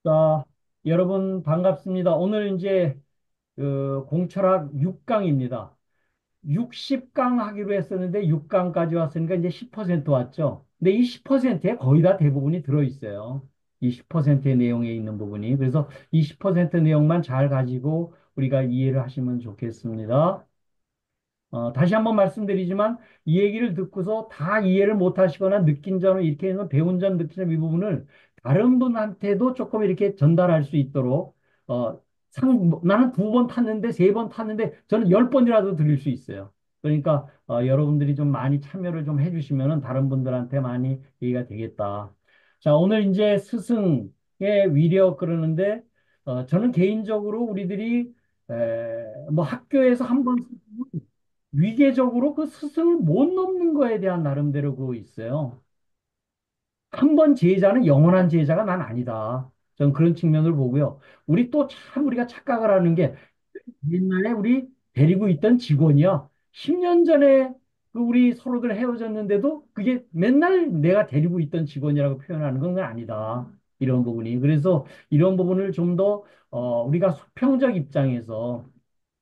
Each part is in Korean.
자, 여러분 반갑습니다. 오늘 이제 공철학 6강입니다. 60강 하기로 했었는데 6강까지 왔으니까 이제 10% 왔죠. 근데 이 10%에 거의 다 대부분이 들어있어요. 이 10%의 내용에 있는 부분이. 그래서 이 10% 내용만 잘 가지고 우리가 이해를 하시면 좋겠습니다. 다시 한번 말씀드리지만 이 얘기를 듣고서 다 이해를 못 하시거나 느낀 점을 이렇게 해서 배운 점, 느낀 점 이 부분을 다른 분한테도 조금 이렇게 전달할 수 있도록 나는 2번 탔는데 3번 탔는데 저는 10번이라도 드릴 수 있어요. 그러니까 여러분들이 좀 많이 참여를 좀 해주시면은 다른 분들한테 많이 얘기가 되겠다. 자, 오늘 이제 스승의 위력 그러는데 저는 개인적으로 우리들이 뭐 학교에서 한번 위계적으로 그 스승을 못 넘는 거에 대한 나름대로 그거 있어요. 한 번 제자는 영원한 제자가 난 아니다. 저는 그런 측면을 보고요. 우리 또 참 우리가 착각을 하는 게 옛날에 우리 데리고 있던 직원이요. 10년 전에 그 우리 서로들 헤어졌는데도 그게 맨날 내가 데리고 있던 직원이라고 표현하는 건 아니다. 이런 부분이. 그래서 이런 부분을 좀 더 우리가 수평적 입장에서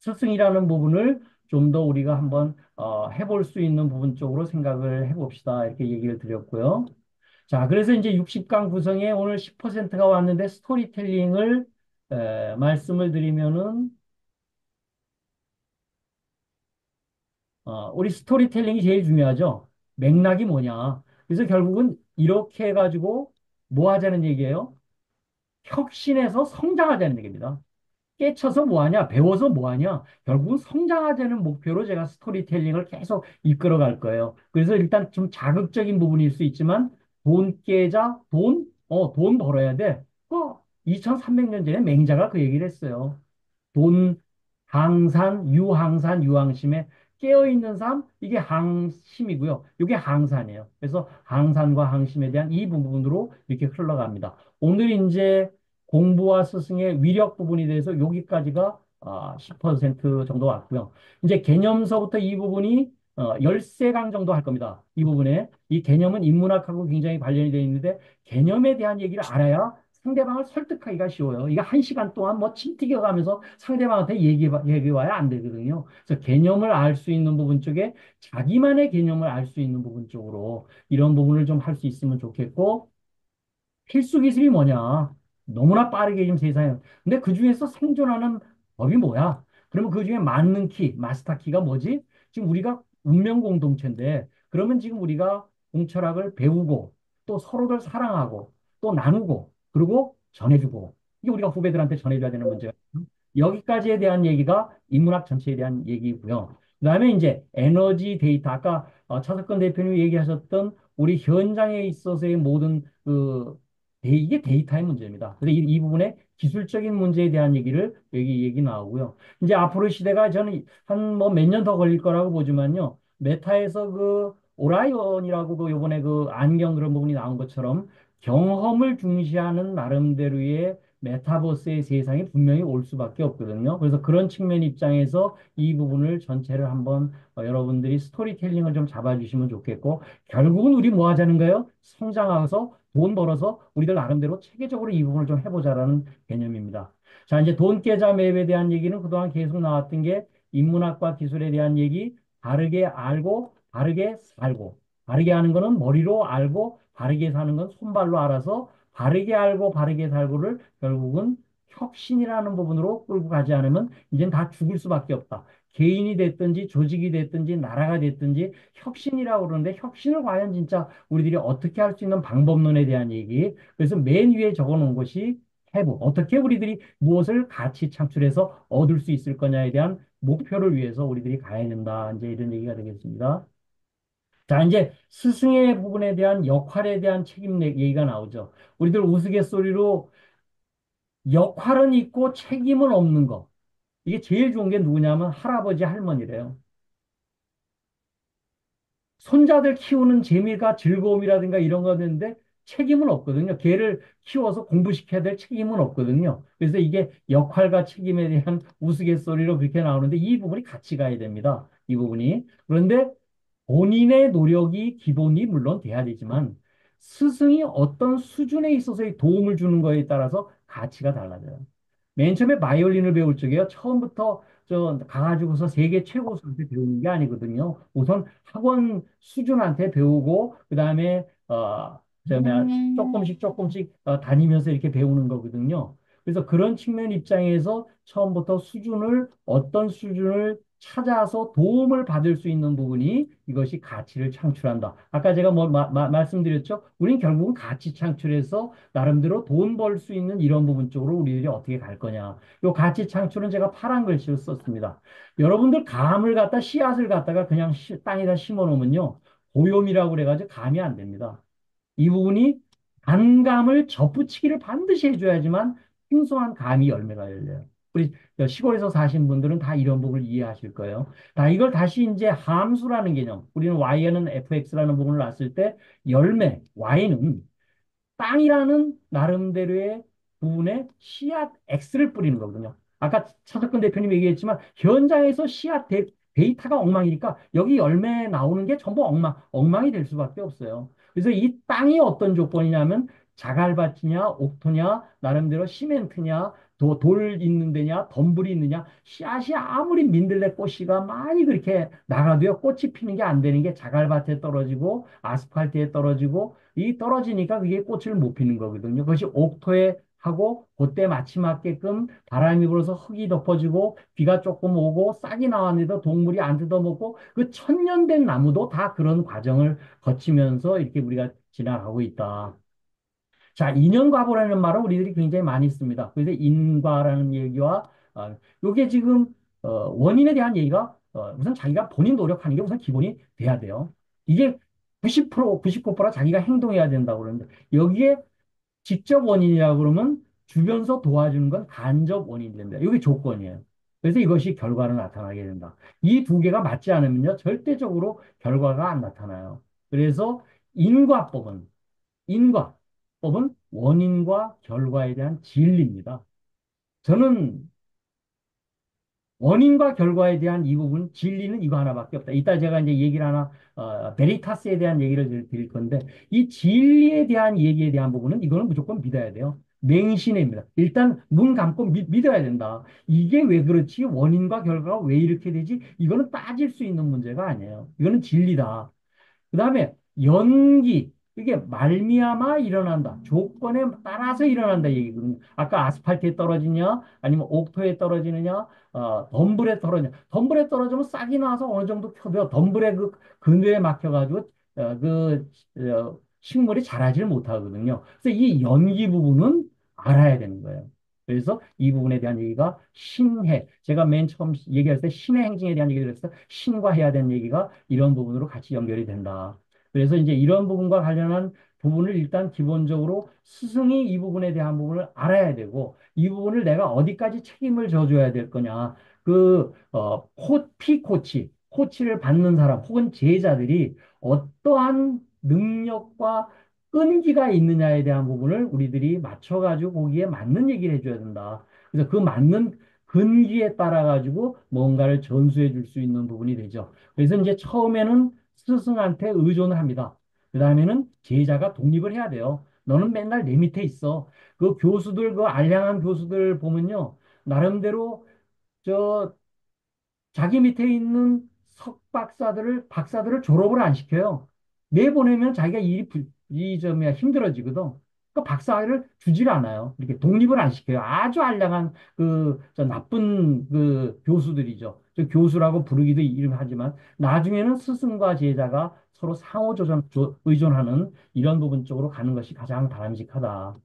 스승이라는 부분을 좀 더 우리가 한번 해볼 수 있는 부분 쪽으로 생각을 해봅시다. 이렇게 얘기를 드렸고요. 자, 그래서 이제 60강 구성에 오늘 10%가 왔는데 스토리텔링을 말씀을 드리면은 우리 스토리텔링이 제일 중요하죠. 맥락이 뭐냐. 그래서 결국은 이렇게 해가지고 뭐 하자는 얘기예요? 혁신해서 성장하자는 얘기입니다. 깨쳐서 뭐하냐, 배워서 뭐하냐, 결국은 성장하자는 목표로 제가 스토리텔링을 계속 이끌어 갈 거예요. 그래서 일단 좀 자극적인 부분일 수 있지만, 돈 깨자, 돈 벌어야 돼. 2300년 전에 맹자가 그 얘기를 했어요. 돈, 항산, 유항산, 유항심에 깨어있는 삶, 이게 항심이고요. 이게 항산이에요. 그래서 항산과 항심에 대한 이 부분으로 이렇게 흘러갑니다. 오늘 이제 공부와 스승의 위력 부분에 대해서 여기까지가 10% 정도 왔고요. 이제 개념서부터 이 부분이 13강 정도 할 겁니다. 이 부분에. 이 개념은 인문학하고 굉장히 관련이 되어 있는데 개념에 대한 얘기를 알아야 상대방을 설득하기가 쉬워요. 이게 1시간 동안 뭐 침 튀겨가면서 상대방한테 얘기해봐야 안 되거든요. 그래서 개념을 알 수 있는 부분 쪽에 자기만의 개념을 알 수 있는 부분 쪽으로 이런 부분을 좀 할 수 있으면 좋겠고, 필수 기술이 뭐냐? 너무나 빠르게 지금 세상에. 근데 그 중에서 생존하는 법이 뭐야? 그러면 그 중에 맞는 키, 마스터 키가 뭐지? 지금 우리가 운명 공동체인데, 그러면 지금 우리가 공철학을 배우고, 또 서로를 사랑하고, 또 나누고, 그리고 전해주고, 이게 우리가 후배들한테 전해줘야 되는 문제가. 여기까지에 대한 얘기가 인문학 전체에 대한 얘기고요. 그다음에 이제 에너지 데이터, 아까 차석근 대표님이 얘기하셨던 우리 현장에 있어서의 모든 이게 데이터의 문제입니다. 그래서 이 부분에 기술적인 문제에 대한 얘기를 여기 얘기 나오고요. 이제 앞으로 시대가 저는 한 뭐 몇 년 더 걸릴 거라고 보지만요. 메타에서 그 오라이언이라고 그 요번에 그 안경 그런 부분이 나온 것처럼 경험을 중시하는 나름대로의 메타버스의 세상이 분명히 올 수밖에 없거든요. 그래서 그런 측면 입장에서 이 부분을 전체를 한번 여러분들이 스토리텔링을 좀 잡아주시면 좋겠고, 결국은 우리 뭐 하자는 거예요? 성장해서 돈 벌어서 우리들 나름대로 체계적으로 이 부분을 좀 해보자라는 개념입니다. 자, 이제 돈 계좌 매입에 대한 얘기는 그동안 계속 나왔던 게 인문학과 기술에 대한 얘기, 바르게 알고 바르게 살고, 바르게 하는 거는 머리로 알고 바르게 사는 건 손발로 알아서 바르게 알고 바르게 살고를 결국은 혁신이라는 부분으로 끌고 가지 않으면 이젠 다 죽을 수밖에 없다. 개인이 됐든지 조직이 됐든지 나라가 됐든지 혁신이라고 그러는데 혁신을 과연 진짜 우리들이 어떻게 할 수 있는 방법론에 대한 얘기. 그래서 맨 위에 적어 놓은 것이 해부. 어떻게 우리들이 무엇을 가치 창출해서 얻을 수 있을 거냐에 대한 목표를 위해서 우리들이 가야 된다. 이제 이런 얘기가 되겠습니다. 자, 이제 스승의 부분에 대한 역할에 대한 책임 얘기가 나오죠. 우리들 우스갯소리로 역할은 있고 책임은 없는 거. 이게 제일 좋은 게 누구냐면 할아버지, 할머니래요. 손자들 키우는 재미가 즐거움이라든가 이런 거였는데 책임은 없거든요. 걔를 키워서 공부시켜야 될 책임은 없거든요. 그래서 이게 역할과 책임에 대한 우스갯소리로 그렇게 나오는데 이 부분이 같이 가야 됩니다. 이 부분이. 그런데 본인의 노력이 기본이 물론 돼야 되지만 스승이 어떤 수준에 있어서의 도움을 주는 거에 따라서 가치가 달라져요. 맨 처음에 바이올린을 배울 적에요. 처음부터 저 가가지고서 세계 최고 수한테 배우는 게 아니거든요. 우선 학원 수준한테 배우고 그다음에 저 뭐야 조금씩 조금씩 다니면서 이렇게 배우는 거거든요. 그래서 그런 측면 입장에서 처음부터 수준을 어떤 수준을 찾아서 도움을 받을 수 있는 부분이 이것이 가치를 창출한다. 아까 제가 뭐 말씀드렸죠? 우린 결국은 가치 창출해서 나름대로 돈 벌 수 있는 이런 부분 쪽으로 우리들이 어떻게 갈 거냐. 요 가치 창출은 제가 파란 글씨로 썼습니다. 여러분들 감을 갖다 씨앗을 갖다가 그냥 땅에다 심어 놓으면요. 고요미라고 그래가지고 감이 안 됩니다. 이 부분이 단감을 접붙이기를 반드시 해줘야지만 풍성한 감이 열매가 열려요. 우리 시골에서 사신 분들은 다 이런 부분을 이해하실 거예요. 자, 이걸 다시 이제 함수라는 개념, 우리는 y는 fx라는 부분을 놨을 때 열매, y는 땅이라는 나름대로의 부분에 씨앗 X를 뿌리는 거거든요. 아까 차석근 대표님 얘기했지만 현장에서 씨앗 데이터가 엉망이니까 여기 열매 나오는 게 전부 엉망이 될 수밖에 없어요. 그래서 이 땅이 어떤 조건이냐면 자갈밭이냐, 옥토냐, 나름대로 시멘트냐, 돌 있는 데냐, 덤불이 있느냐, 씨앗이 아무리 민들레 꽃이가 많이 그렇게 나가도요, 꽃이 피는 게 안 되는 게 자갈밭에 떨어지고, 아스팔트에 떨어지고, 이 떨어지니까 그게 꽃을 못 피는 거거든요. 그것이 옥토에 하고 그때 맞춤맞게끔 바람이 불어서 흙이 덮어지고 비가 조금 오고 싹이 나왔는데도 동물이 안 뜯어먹고 그 천년 된 나무도 다 그런 과정을 거치면서 이렇게 우리가 지나가고 있다. 자, 인연과보라는 말은 우리들이 굉장히 많이 씁니다. 그래서 인과라는 얘기와 요게 지금 원인에 대한 얘기가 우선 자기가 본인 노력하는 게 우선 기본이 돼야 돼요. 이게 90%, 99% 자기가 행동해야 된다고 그러는데 여기에 직접 원인이라고 그러면 주변서 도와주는 건 간접 원인이 된다. 이게 조건이에요. 그래서 이것이 결과로 나타나게 된다. 이 두 개가 맞지 않으면요, 절대적으로 결과가 안 나타나요. 그래서 인과법은 인과법은 원인과 결과에 대한 진리입니다. 저는 원인과 결과에 대한 이 부분, 진리는 이거 하나밖에 없다. 이따 제가 이제 얘기를 하나, 베리타스에 대한 얘기를 드릴 건데, 이 진리에 대한 얘기에 대한 부분은 이거는 무조건 믿어야 돼요. 맹신입니다. 일단 눈 감고 믿어야 된다. 이게 왜 그렇지? 원인과 결과가 왜 이렇게 되지? 이거는 따질 수 있는 문제가 아니에요. 이거는 진리다. 그 다음에 연기, 이게 말미암아 일어난다. 조건에 따라서 일어난다 얘기거든요. 아까 아스팔트에 떨어지냐, 아니면 옥토에 떨어지느냐, 덤불에 떨어지냐. 덤불에 떨어지면 싹이 나서 어느 정도 펴도 덤불의 그 근대에 막혀가지고 식물이 자라지를 못하거든요. 그래서 이 연기 부분은 알아야 되는 거예요. 그래서 이 부분에 대한 얘기가 신해. 제가 맨 처음 얘기할 때 신의 행징에 대한 얘기를 했어요. 신과 해야 되는 얘기가 이런 부분으로 같이 연결이 된다. 그래서 이제 이런 부분과 관련한 부분을 일단 기본적으로 스승이 이 부분에 대한 부분을 알아야 되고 이 부분을 내가 어디까지 책임을 져줘야 될 거냐. 피코치, 코치를 받는 사람 혹은 제자들이 어떠한 능력과 끈기가 있느냐에 대한 부분을 우리들이 맞춰가지고 거기에 맞는 얘기를 해줘야 된다. 그래서 그 맞는 근기에 따라 가지고 뭔가를 전수해 줄 수 있는 부분이 되죠. 그래서 이제 처음에는 스승한테 의존을 합니다. 그 다음에는 제자가 독립을 해야 돼요. 너는 맨날 내 밑에 있어. 그 교수들, 그 알량한 교수들 보면요. 나름대로 저 자기 밑에 있는 박사들을 졸업을 안 시켜요. 내보내면 자기가 뭐야, 힘들어지거든. 그 박사를 주질 않아요. 이렇게 독립을 안 시켜요. 아주 알량한 저 나쁜 그 교수들이죠. 저 교수라고 부르기도 이름하지만 나중에는 스승과 제자가 서로 의존하는 이런 부분 쪽으로 가는 것이 가장 바람직하다.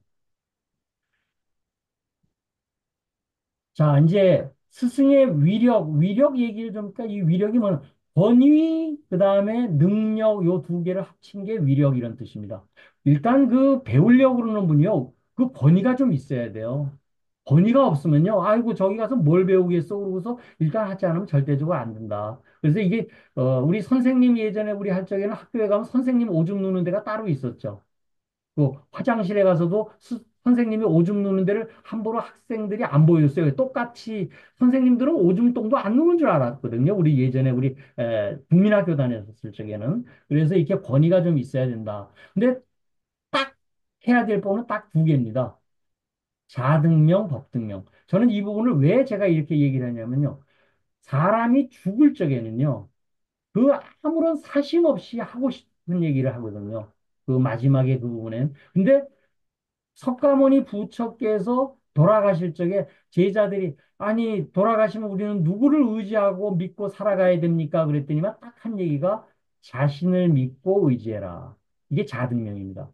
자, 이제 스승의 위력 얘기를 좀, 그러니까 이 위력이 뭐, 권위, 그 다음에 능력, 요 두 개를 합친 게 위력 이런 뜻입니다. 일단 그 배우려고 그러는 분이요, 그 권위가 좀 있어야 돼요. 권위가 없으면요, 아이고, 저기 가서 뭘 배우겠어? 그러고서 일단 하지 않으면 절대적으로 안 된다. 그래서 이게, 우리 선생님 예전에 우리 할 적에는 학교에 가면 선생님 오줌 누는 데가 따로 있었죠. 그 화장실에 가서도 선생님이 오줌 누는 데를 함부로 학생들이 안 보여줬어요. 똑같이 선생님들은 오줌똥도 안 누는 줄 알았거든요. 우리 예전에 우리 국민학교 다녔을 적에는. 그래서 이렇게 권위가 좀 있어야 된다. 근데 해야 될 부분은 딱 두 개입니다. 자등명, 법등명. 저는 이 부분을 왜 제가 이렇게 얘기를 하냐면요. 사람이 죽을 적에는요. 그 아무런 사심 없이 하고 싶은 얘기를 하거든요. 그 마지막에 그 부분엔. 근데 석가모니 부처께서 돌아가실 적에 제자들이 아니 돌아가시면 우리는 누구를 의지하고 믿고 살아가야 됩니까? 그랬더니만 딱 한 얘기가 자신을 믿고 의지해라. 이게 자등명입니다.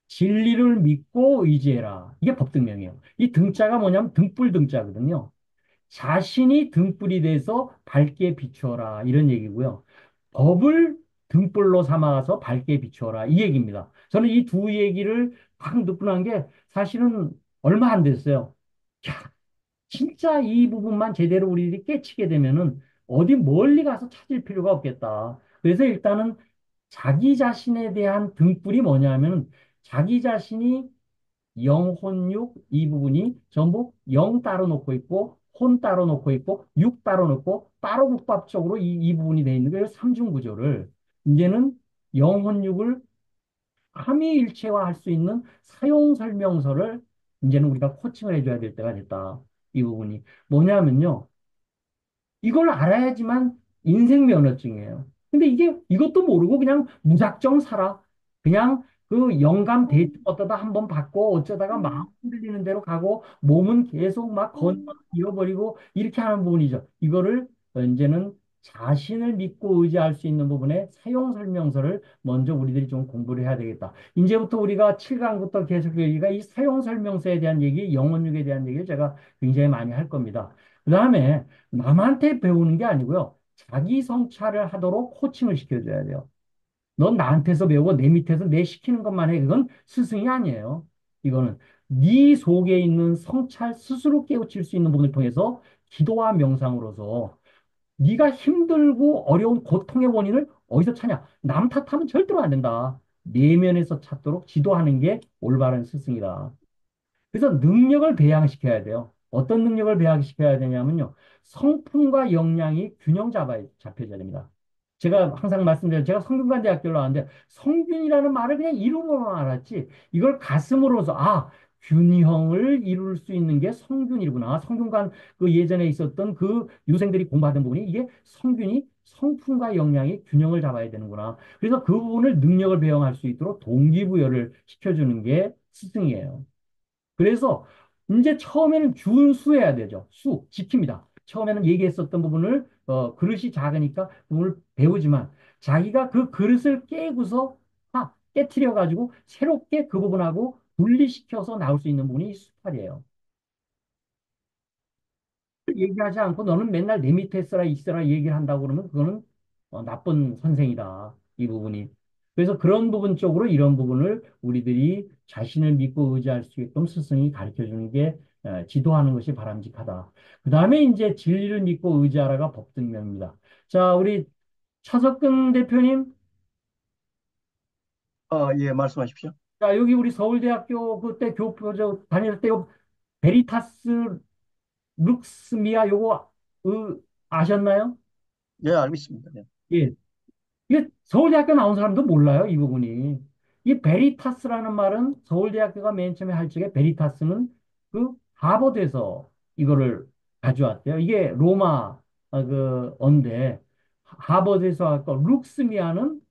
진리를 믿고 의지해라. 이게 법등명이에요. 이 등자가 뭐냐면 등불 등자거든요. 자신이 등불이 돼서 밝게 비추어라. 이런 얘기고요. 법을 등불로 삼아서 밝게 비추어라. 이 얘기입니다. 저는 이 두 얘기를 딱 듣고 난 게 사실은 얼마 안 됐어요. 야, 진짜 이 부분만 제대로 우리들이 깨치게 되면은 어디 멀리 가서 찾을 필요가 없겠다. 그래서 일단은 자기 자신에 대한 등불이 뭐냐면 자기 자신이 영혼육 이 부분이 전부 영 따로 놓고 있고 혼 따로 놓고 있고 육 따로 놓고 따로 국밥적으로 이 부분이 되어 있는 거예요. 삼중 구조를 이제는 영혼육을 삼위일체화할 수 있는 사용 설명서를 이제는 우리가 코칭을 해줘야 될 때가 됐다. 이 부분이 뭐냐면요. 이걸 알아야지만 인생 면허증이에요. 근데 이게 이것도 모르고 그냥 무작정 살아. 그냥 그 영감 대충 어쩌다 한번 받고 어쩌다가 마음 흔들리는 대로 가고 몸은 계속 막 건강 잃어버리고 이렇게 하는 부분이죠. 이거를 이제는 자신을 믿고 의지할 수 있는 부분에 사용 설명서를 먼저 우리들이 좀 공부를 해야 되겠다. 이제부터 우리가 7강부터 계속 여기가 이 사용 설명서에 대한 얘기, 영혼육에 대한 얘기를 제가 굉장히 많이 할 겁니다. 그 다음에 남한테 배우는 게 아니고요. 자기 성찰을 하도록 코칭을 시켜줘야 돼요. 넌 나한테서 배우고 내 밑에서 내 시키는 것만 해. 그건 스승이 아니에요. 이거는 네 속에 있는 성찰 스스로 깨우칠 수 있는 부분을 통해서 기도와 명상으로서 네가 힘들고 어려운 고통의 원인을 어디서 찾냐? 남 탓하면 절대로 안 된다. 내면에서 찾도록 지도하는 게 올바른 스승이다. 그래서 능력을 배양시켜야 돼요. 어떤 능력을 배양시켜야 되냐면요. 성품과 역량이 균형 잡혀져야 됩니다. 제가 항상 말씀드려요. 제가 성균관대학교를 나왔는데 성균이라는 말을 그냥 이름으로만 알았지. 이걸 가슴으로서 균형을 이룰 수 있는 게 성균이구나. 성균관 그 예전에 있었던 그 유생들이 공부하던 부분이 이게 성균이 성품과 역량이 균형을 잡아야 되는구나. 그래서 그 부분을 능력을 배양할 수 있도록 동기부여를 시켜주는 게 스승이에요. 그래서 이제 처음에는 준수해야 되죠. 지킵니다. 처음에는 얘기했었던 부분을 그릇이 작으니까 그걸 배우지만 자기가 그 그릇을 깨고서 깨트려 가지고 새롭게 그 부분하고 분리시켜서 나올 수 있는 부분이 수탈이에요. 얘기하지 않고 너는 맨날 내 밑에 있어라 있어라 얘기를 한다고 그러면 그거는 나쁜 선생이다. 이 부분이. 그래서 그런 부분 쪽으로 이런 부분을 우리들이 자신을 믿고 의지할 수 있게끔 스승이 가르쳐 주는 게 지도하는 것이 바람직하다. 그 다음에 이제 진리를 믿고 의지하라가 법등명입니다. 자, 우리 차석근 대표님. 예, 말씀하십시오. 자, 여기 우리 서울대학교 그때 교포 다닐 때 베리타스 룩스미아 요거 아셨나요? 예, 알고 있습니다. 예. 예. 이게 서울대학교 나온 사람도 몰라요, 이 부분이. 이 베리타스라는 말은 서울대학교가 맨 처음에 할 적에 베리타스는 그 하버드에서 이거를 가져왔대요. 이게 로마 그 언데 하버드에서 할거 룩스미아는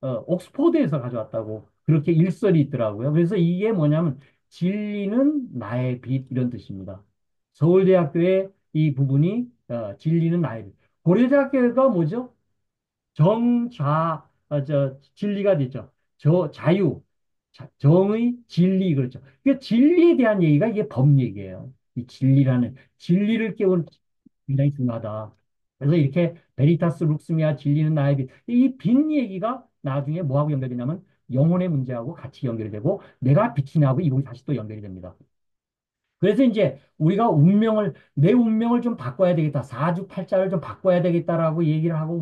옥스포드에서 가져왔다고 그렇게 일설이 있더라고요. 그래서 이게 뭐냐면 진리는 나의 빛 이런 뜻입니다. 서울대학교의 이 부분이 진리는 나의 빛. 고려대학교가 뭐죠? 진리가 되죠. 자유, 정의, 진리, 그렇죠. 그 진리에 대한 얘기가 이게 법 얘기예요. 이 진리라는, 진리를 깨우는 굉장히 중요하다. 그래서 이렇게 베리타스 룩스미아 진리는 나의 빛. 이 빛 얘기가 나중에 뭐하고 연결되냐면 영혼의 문제하고 같이 연결이 되고 내가 빛이냐고 이 부분이 다시 또 연결이 됩니다. 그래서 이제 우리가 내 운명을 좀 바꿔야 되겠다. 사주팔자를 좀 바꿔야 되겠다라고 얘기를 하고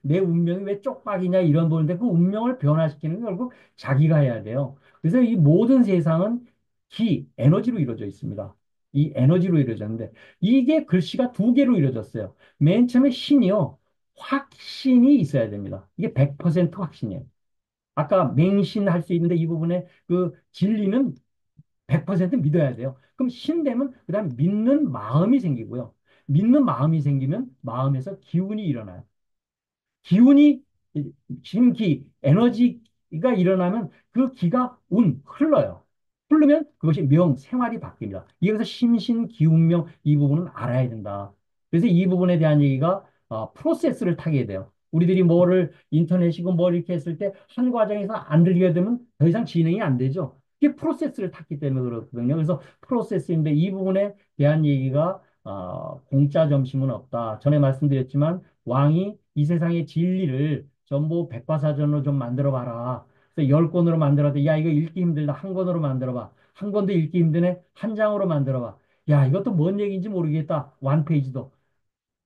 내 운명이 왜 쪽박이냐 이런 부분인데 그 운명을 변화시키는 게 결국 자기가 해야 돼요. 그래서 이 모든 세상은 에너지로 이루어져 있습니다. 이 에너지로 이루어졌는데 이게 글씨가 두 개로 이루어졌어요. 맨 처음에 신이요. 확신이 있어야 됩니다. 이게 100% 확신이에요. 아까 맹신할 수 있는데 이 부분에 그 진리는 100% 믿어야 돼요. 그럼 신되면 그다음 믿는 마음이 생기고요. 믿는 마음이 생기면 마음에서 기운이 일어나요. 기운이 진기, 에너지가 일어나면 그 기가 흘러요. 흐르면 그것이 생활이 바뀝니다. 여기서 심신, 기운명 이 부분은 알아야 된다. 그래서 이 부분에 대한 얘기가 프로세스를 타게 돼요. 우리들이 뭐를 인터넷이고 뭐 이렇게 했을 때 한 과정에서 안 들리게 되면 더 이상 진행이 안 되죠. 이게 프로세스를 탔기 때문에 그렇거든요. 그래서 프로세스인데 이 부분에 대한 얘기가 공짜 점심은 없다. 전에 말씀드렸지만 왕이 이 세상의 진리를 전부 백과사전으로 좀 만들어 봐라. 그래서 10권으로 만들어도 야 이거 읽기 힘들다. 한 권으로 만들어 봐. 한 권도 읽기 힘드네. 한 장으로 만들어 봐. 야 이것도 뭔 얘기인지 모르겠다. 완 페이지도.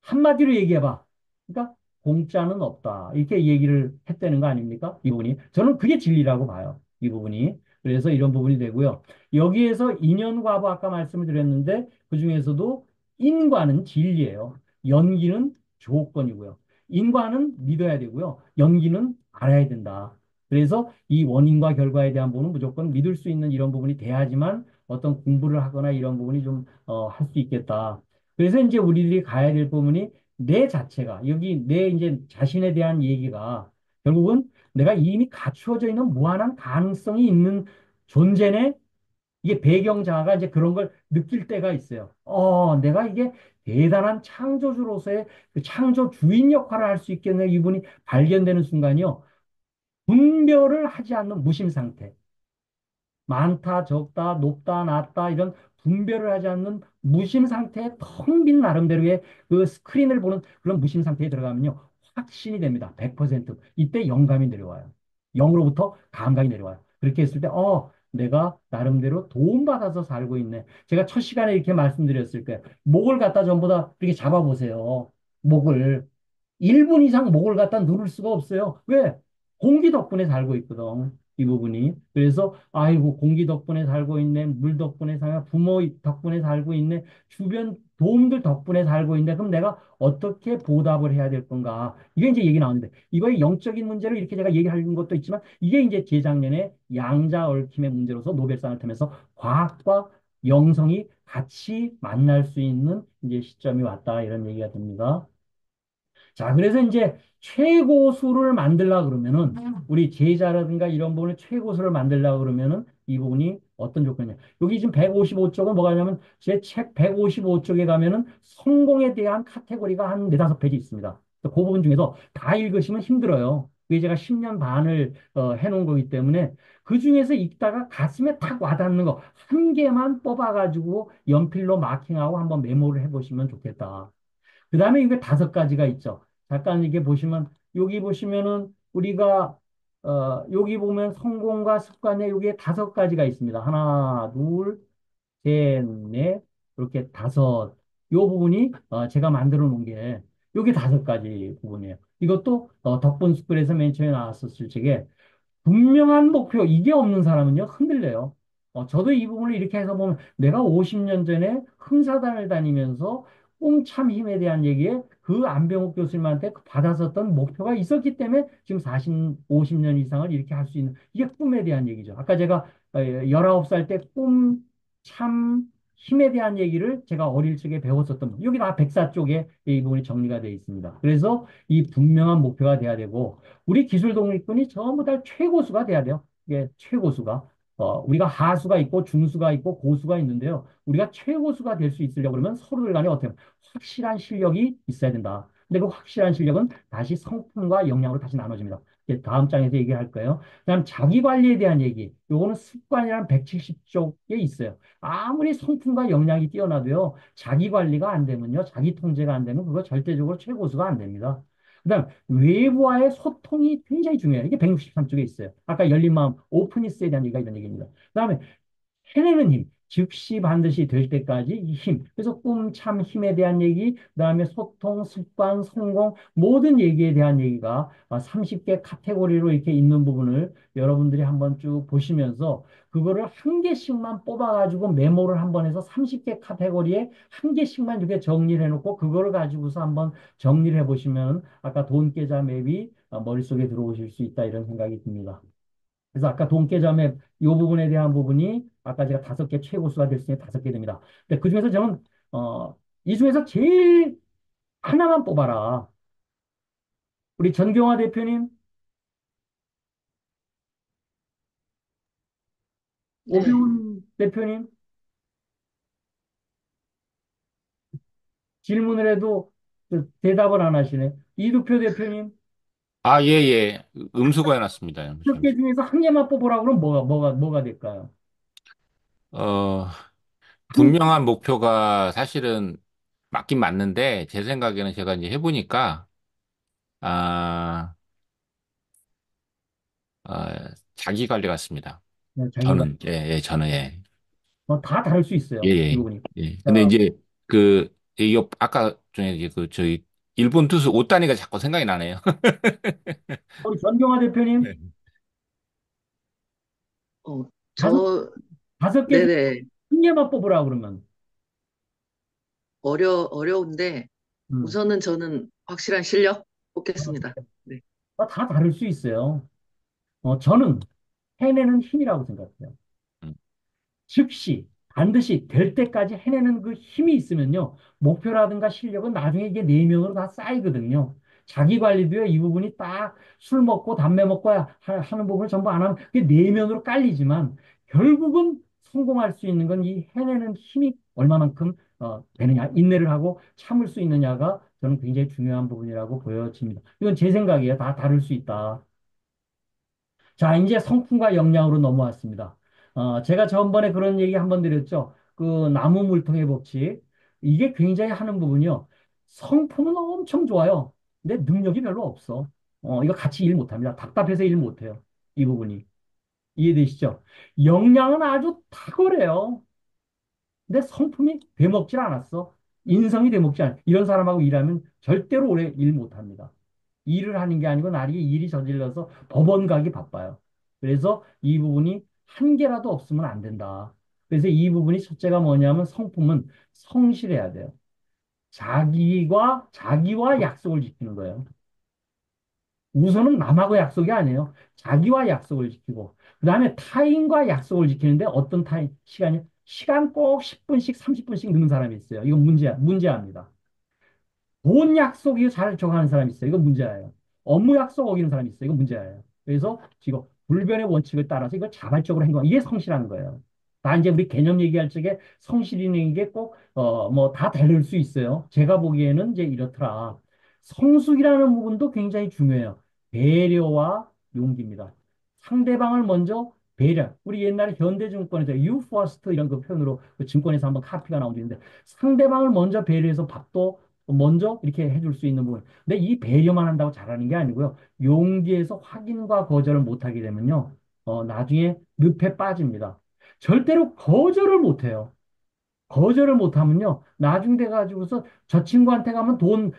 한마디로 얘기해봐. 그러니까 공짜는 없다. 이렇게 얘기를 했다는 거 아닙니까? 이 부분이. 저는 그게 진리라고 봐요. 이 부분이. 그래서 이런 부분이 되고요. 여기에서 인연과보 아까 말씀을 드렸는데 그중에서도 인과는 진리예요. 연기는 조건이고요. 인과는 믿어야 되고요. 연기는 알아야 된다. 그래서 이 원인과 결과에 대한 부분은 무조건 믿을 수 있는 이런 부분이 돼야지만 어떤 공부를 하거나 이런 부분이 좀 할 수 있겠다. 그래서 이제 우리들이 가야 될 부분이 내 자체가 여기 내 이제 자신에 대한 얘기가 결국은 내가 이미 갖추어져 있는 무한한 가능성이 있는 존재네. 이게 배경자가 이제 그런 걸 느낄 때가 있어요. 내가 이게 대단한 창조주로서의 그 창조 주인 역할을 할 수 있겠네. 이분이 발견되는 순간이요. 분별을 하지 않는 무심 상태. 많다, 적다, 높다, 낮다 이런 분별을 하지 않는 무심 상태에 텅 빈 나름대로의 그 스크린을 보는 그런 무심 상태에 들어가면요. 확신이 됩니다. 100%. 이때 영감이 내려와요. 영으로부터 감각이 내려와요. 그렇게 했을 때, 내가 나름대로 도움받아서 살고 있네. 제가 첫 시간에 이렇게 말씀드렸을 거예요. 목을 갖다 전부 다 이렇게 잡아보세요. 목을. 1분 이상 목을 갖다 누를 수가 없어요. 왜? 공기 덕분에 살고 있거든. 이 부분이. 그래서, 아이고, 공기 덕분에 살고 있네. 물 덕분에 살고, 부모 덕분에 살고 있네. 주변 도움들 덕분에 살고 있네. 그럼 내가 어떻게 보답을 해야 될 건가? 이게 이제 얘기 나오는데, 이거의 영적인 문제를 이렇게 제가 얘기하는 것도 있지만, 이게 이제 재작년에 양자 얽힘의 문제로서 노벨상을 타면서 과학과 영성이 같이 만날 수 있는 이제 시점이 왔다. 이런 얘기가 됩니다. 자, 그래서 이제 최고수를 만들려 그러면은 우리 제자라든가 이런 부분을 최고수를 만들려 그러면은 이 부분이 어떤 조건이냐. 여기 지금 155쪽은 뭐가 냐면 제 책 155쪽에 가면은 성공에 대한 카테고리가 한 네다섯 페이지 있습니다. 그 부분 중에서 다 읽으시면 힘들어요. 그게 제가 10년 반을 해놓은 거기 때문에 그 중에서 읽다가 가슴에 탁 와닿는 거 한 개만 뽑아가지고 연필로 마킹하고 한번 메모를 해보시면 좋겠다. 그 다음에 이게 5가지가 있죠. 잠깐 이게 보시면, 여기 보시면은 우리가, 여기 보면 성공과 습관에 여기에 5가지가 있습니다. 하나, 둘, 셋, 넷, 이렇게 5. 요 부분이 제가 만들어 놓은 게, 요게 5가지 부분이에요. 이것도 덕분 스쿨에서 맨 처음에 나왔었을 적에 분명한 목표, 이게 없는 사람은요, 흔들려요. 저도 이 부분을 이렇게 해서 보면 내가 50년 전에 흥사단을 다니면서 꿈참 힘에 대한 얘기에 그 안병욱 교수님한테 받았었던 목표가 있었기 때문에 지금 40, 50년 이상을 이렇게 할 수 있는 이게 꿈에 대한 얘기죠. 아까 제가 19살 때 꿈참 힘에 대한 얘기를 제가 어릴 적에 배웠었던 부분. 여기 다 백사 쪽에 이 부분이 정리가 되어 있습니다. 그래서 이 분명한 목표가 돼야 되고 우리 기술 독립군이 전부 다 최고수가 돼야 돼요. 이게 최고수가. 우리가 하수가 있고 중수가 있고 고수가 있는데요. 우리가 최고수가 될 수 있으려고 그러면 서로들 간에 어떻게 보면 확실한 실력이 있어야 된다. 근데 그 확실한 실력은 다시 성품과 역량으로 다시 나눠집니다. 이제 다음 장에서 얘기할 거예요. 그다음 자기 관리에 대한 얘기. 요거는 습관이란 170쪽에 있어요. 아무리 성품과 역량이 뛰어나도요. 자기 관리가 안 되면요. 자기 통제가 안 되면 그거 절대적으로 최고수가 안 됩니다. 그다음 외부와의 소통이 굉장히 중요해요. 이게 163쪽에 있어요. 아까 열린 마음, 오픈니스에 대한 얘기가 이런 얘기입니다. 그다음에 해내는 힘, 즉시 반드시 될 때까지 이 힘. 그래서 꿈, 참, 힘에 대한 얘기, 그다음에 소통, 습관, 성공, 모든 얘기에 대한 얘기가 30개 카테고리로 이렇게 있는 부분을 여러분들이 한번 쭉 보시면서 그거를 한 개씩만 뽑아가지고 메모를 한번 해서 30개 카테고리에 한 개씩만 이렇게 정리를 해놓고 그거를 가지고서 한번 정리를 해보시면 아까 돈 계좌 맵이 머릿속에 들어오실 수 있다 이런 생각이 듭니다. 그래서 아까 돈깨점의 이 부분에 대한 부분이 아까 제가 5개 최고수가 될 수 있는 5개 됩니다. 근데 그중에서 저는 이 중에서 제일 하나만 뽑아라. 우리 전경화 대표님, 네. 오병훈 대표님 질문을 해도 그 대답을 안 하시네. 이두표 대표님 아, 예, 예. 음수거 해놨습니다. 5개 잠시. 중에서 한 개만 뽑으라 그러면 뭐가 될까요? 어, 한, 분명한 목표가 사실은 맞긴 맞는데, 제 생각에는 제가 이제 해보니까, 아, 자기 관리 같습니다. 자기가 저는, 예, 예, 저는, 예. 다 다를 수 예, 있어요. 이 예, 부분이. 예. 근데 자, 이제, 이거, 아까 중에 이제 저희, 일본 투수 오타니가 자꾸 생각이 나네요. 우리 전경화 대표님 네. 어, 다섯 저, 5개 중에 네네. 한 개만 뽑으라 그러면 어려운데, 음, 우선은 저는 확실한 실력 뽑겠습니다. 네. 다 다를 수 있어요. 저는 해내는 힘이라고 생각해요. 음, 즉시 반드시 될 때까지 해내는 그 힘이 있으면요. 목표라든가 실력은 나중에 이게 내면으로 다 쌓이거든요. 자기 관리도요. 이 부분이 딱 술 먹고 담배 먹고 하는 부분을 전부 안 하면 그게 내면으로 깔리지만 결국은 성공할 수 있는 건 이 해내는 힘이 얼마만큼 되느냐, 인내를 하고 참을 수 있느냐가 저는 굉장히 중요한 부분이라고 보여집니다. 이건 제 생각이에요. 다 다를 수 있다. 자, 이제 성품과 역량으로 넘어왔습니다. 제가 전번에 그런 얘기 한번 드렸죠. 그 나무 물통의 법칙. 이게 굉장히 하는 부분이요. 성품은 엄청 좋아요. 근데 능력이 별로 없어. 이거 같이 일 못합니다. 답답해서 일 못해요. 이 부분이. 이해되시죠? 역량은 아주 탁월해요. 근데 성품이 되먹질 않았어. 인성이 되먹지 않아. 이런 사람하고 일하면 절대로 오래 일 못합니다. 일을 하는 게 아니고 나중에 일이 저질러서 법원 가기 바빠요. 그래서 이 부분이 한 개라도 없으면 안 된다. 그래서 이 부분이 첫째가 뭐냐면 성품은 성실해야 돼요. 자기와 약속을 지키는 거예요. 우선은 남하고 약속이 아니에요. 자기와 약속을 지키고, 그 다음에 타인과 약속을 지키는데 어떤 시간 꼭 10분씩, 30분씩 넣는 사람이 있어요. 이건 문제입니다. 돈 약속이 잘 정하는 사람이 있어요. 이건 문제예요. 업무 약속 어기는 사람이 있어요. 이건 문제예요. 그래서 지금 불변의 원칙을 따라서 이걸 자발적으로 행동. 이게 성실한 거예요. 다 이제 우리 개념 얘기할 적에 성실이라는 게 꼭, 뭐, 다 다를 수 있어요. 제가 보기에는 이제 이렇더라. 성숙이라는 부분도 굉장히 중요해요. 배려와 용기입니다. 상대방을 먼저 배려. 우리 옛날에 현대증권에서 you first 이런 그 표현으로 그 증권에서 한번 카피가 나온 적 있는데 상대방을 먼저 배려해서 밥도 먼저 이렇게 해줄 수 있는 부분. 근데 이 배려만 한다고 잘하는 게 아니고요. 용기에서 확인과 거절을 못하게 되면요. 나중에 늪에 빠집니다. 절대로 거절을 못해요. 거절을 못하면요. 나중 돼가지고서 저 친구한테 가면 돈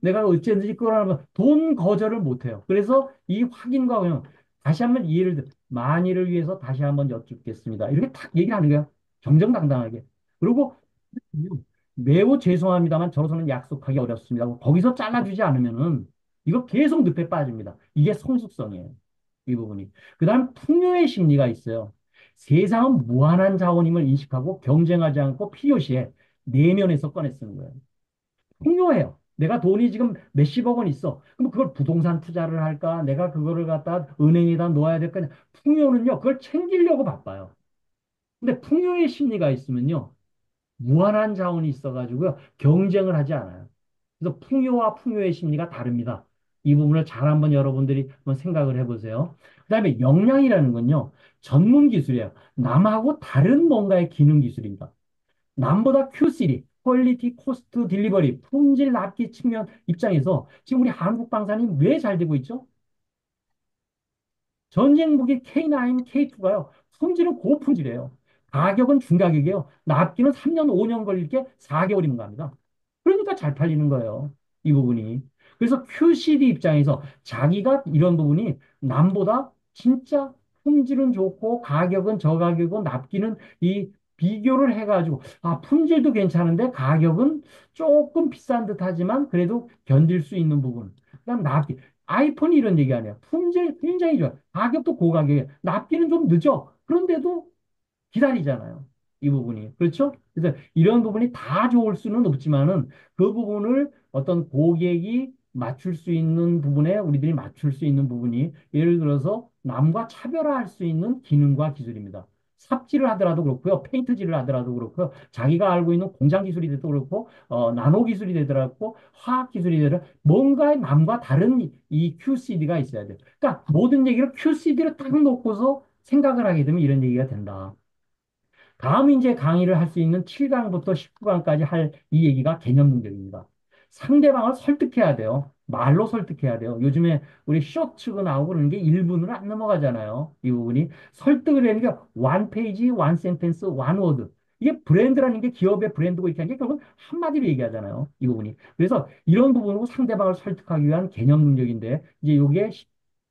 내가 어쨌든지 끌어내면 돈 거절을 못해요. 그래서 이 확인과 그냥 다시 한번 만일을 위해서 다시 한번 여쭙겠습니다. 이렇게 딱 얘기를 하는 거예요. 정정당당하게. 그리고 매우 죄송합니다만 저로서는 약속하기 어렵습니다. 거기서 잘라주지 않으면은 이거 계속 늪에 빠집니다. 이게 성숙성이에요. 이 부분이. 그다음 풍요의 심리가 있어요. 세상은 무한한 자원임을 인식하고 경쟁하지 않고 필요시에 내면에서 꺼내 쓰는 거예요. 풍요해요. 내가 돈이 지금 몇십억 원 있어. 그럼 그걸 부동산 투자를 할까? 내가 그거를 갖다 은행에다 놓아야 될까? 풍요는요, 그걸 챙기려고 바빠요. 근데 풍요의 심리가 있으면요, 무한한 자원이 있어가지고요, 경쟁을 하지 않아요. 그래서 풍요와 풍요의 심리가 다릅니다. 이 부분을 잘 한번 여러분들이 한번 생각을 해보세요. 그 다음에 역량이라는 건요, 전문 기술이에요. 남하고 다른 뭔가의 기능 기술입니다. 남보다 QCD, 퀄리티, 코스트, 딜리버리, 품질 납기 측면 입장에서 지금 우리 한국 방산이 왜 잘 되고 있죠? 전쟁 무기 K9, K2가요. 품질은 고품질이에요. 가격은 중가격이에요. 납기는 3년, 5년 걸릴 게 4개월이면 갑니다. 그러니까 잘 팔리는 거예요. 이 부분이. 그래서 QCD 입장에서 자기가 이런 부분이 남보다 진짜 품질은 좋고 가격은 저가격이고 납기는 이 비교를 해가지고 품질도 괜찮은데 가격은 조금 비싼 듯 하지만 그래도 견딜 수 있는 부분. 그다음 납기. 아이폰이 이런 얘기 아니에요. 품질 굉장히 좋아요. 가격도 고가격이에요. 납기는 좀 늦어. 그런데도 기다리잖아요. 이 부분이. 그렇죠? 그래서 이런 부분이 다 좋을 수는 없지만은 그 부분을 어떤 고객이 맞출 수 있는 부분에 우리들이 맞출 수 있는 부분이 예를 들어서 남과 차별화할 수 있는 기능과 기술입니다. 삽질을 하더라도 그렇고요. 페인트질을 하더라도 그렇고요. 자기가 알고 있는 공장 기술이 되도 그렇고, 나노 기술이 되더라도 화학 기술이 되더라도 뭔가 남과 다른 이 QCD가 있어야 돼요. 그러니까 모든 얘기를 QCD를 딱 놓고서 생각을 하게 되면 이런 얘기가 된다. 다음 이제 강의를 할 수 있는 7강부터 19강까지 할 이 얘기가 개념 능력입니다. 상대방을 설득해야 돼요. 말로 설득해야 돼요. 요즘에 우리 쇼츠가 나오고 그러는 게 1분으로 안 넘어가잖아요. 이 부분이. 설득을 하는 게 one page, one sentence, one word. 이게 브랜드라는 게 기업의 브랜드고 이렇게 하는 게 결국은 한마디로 얘기하잖아요. 이 부분이. 그래서 이런 부분으로 상대방을 설득하기 위한 개념 능력인데 이제 요게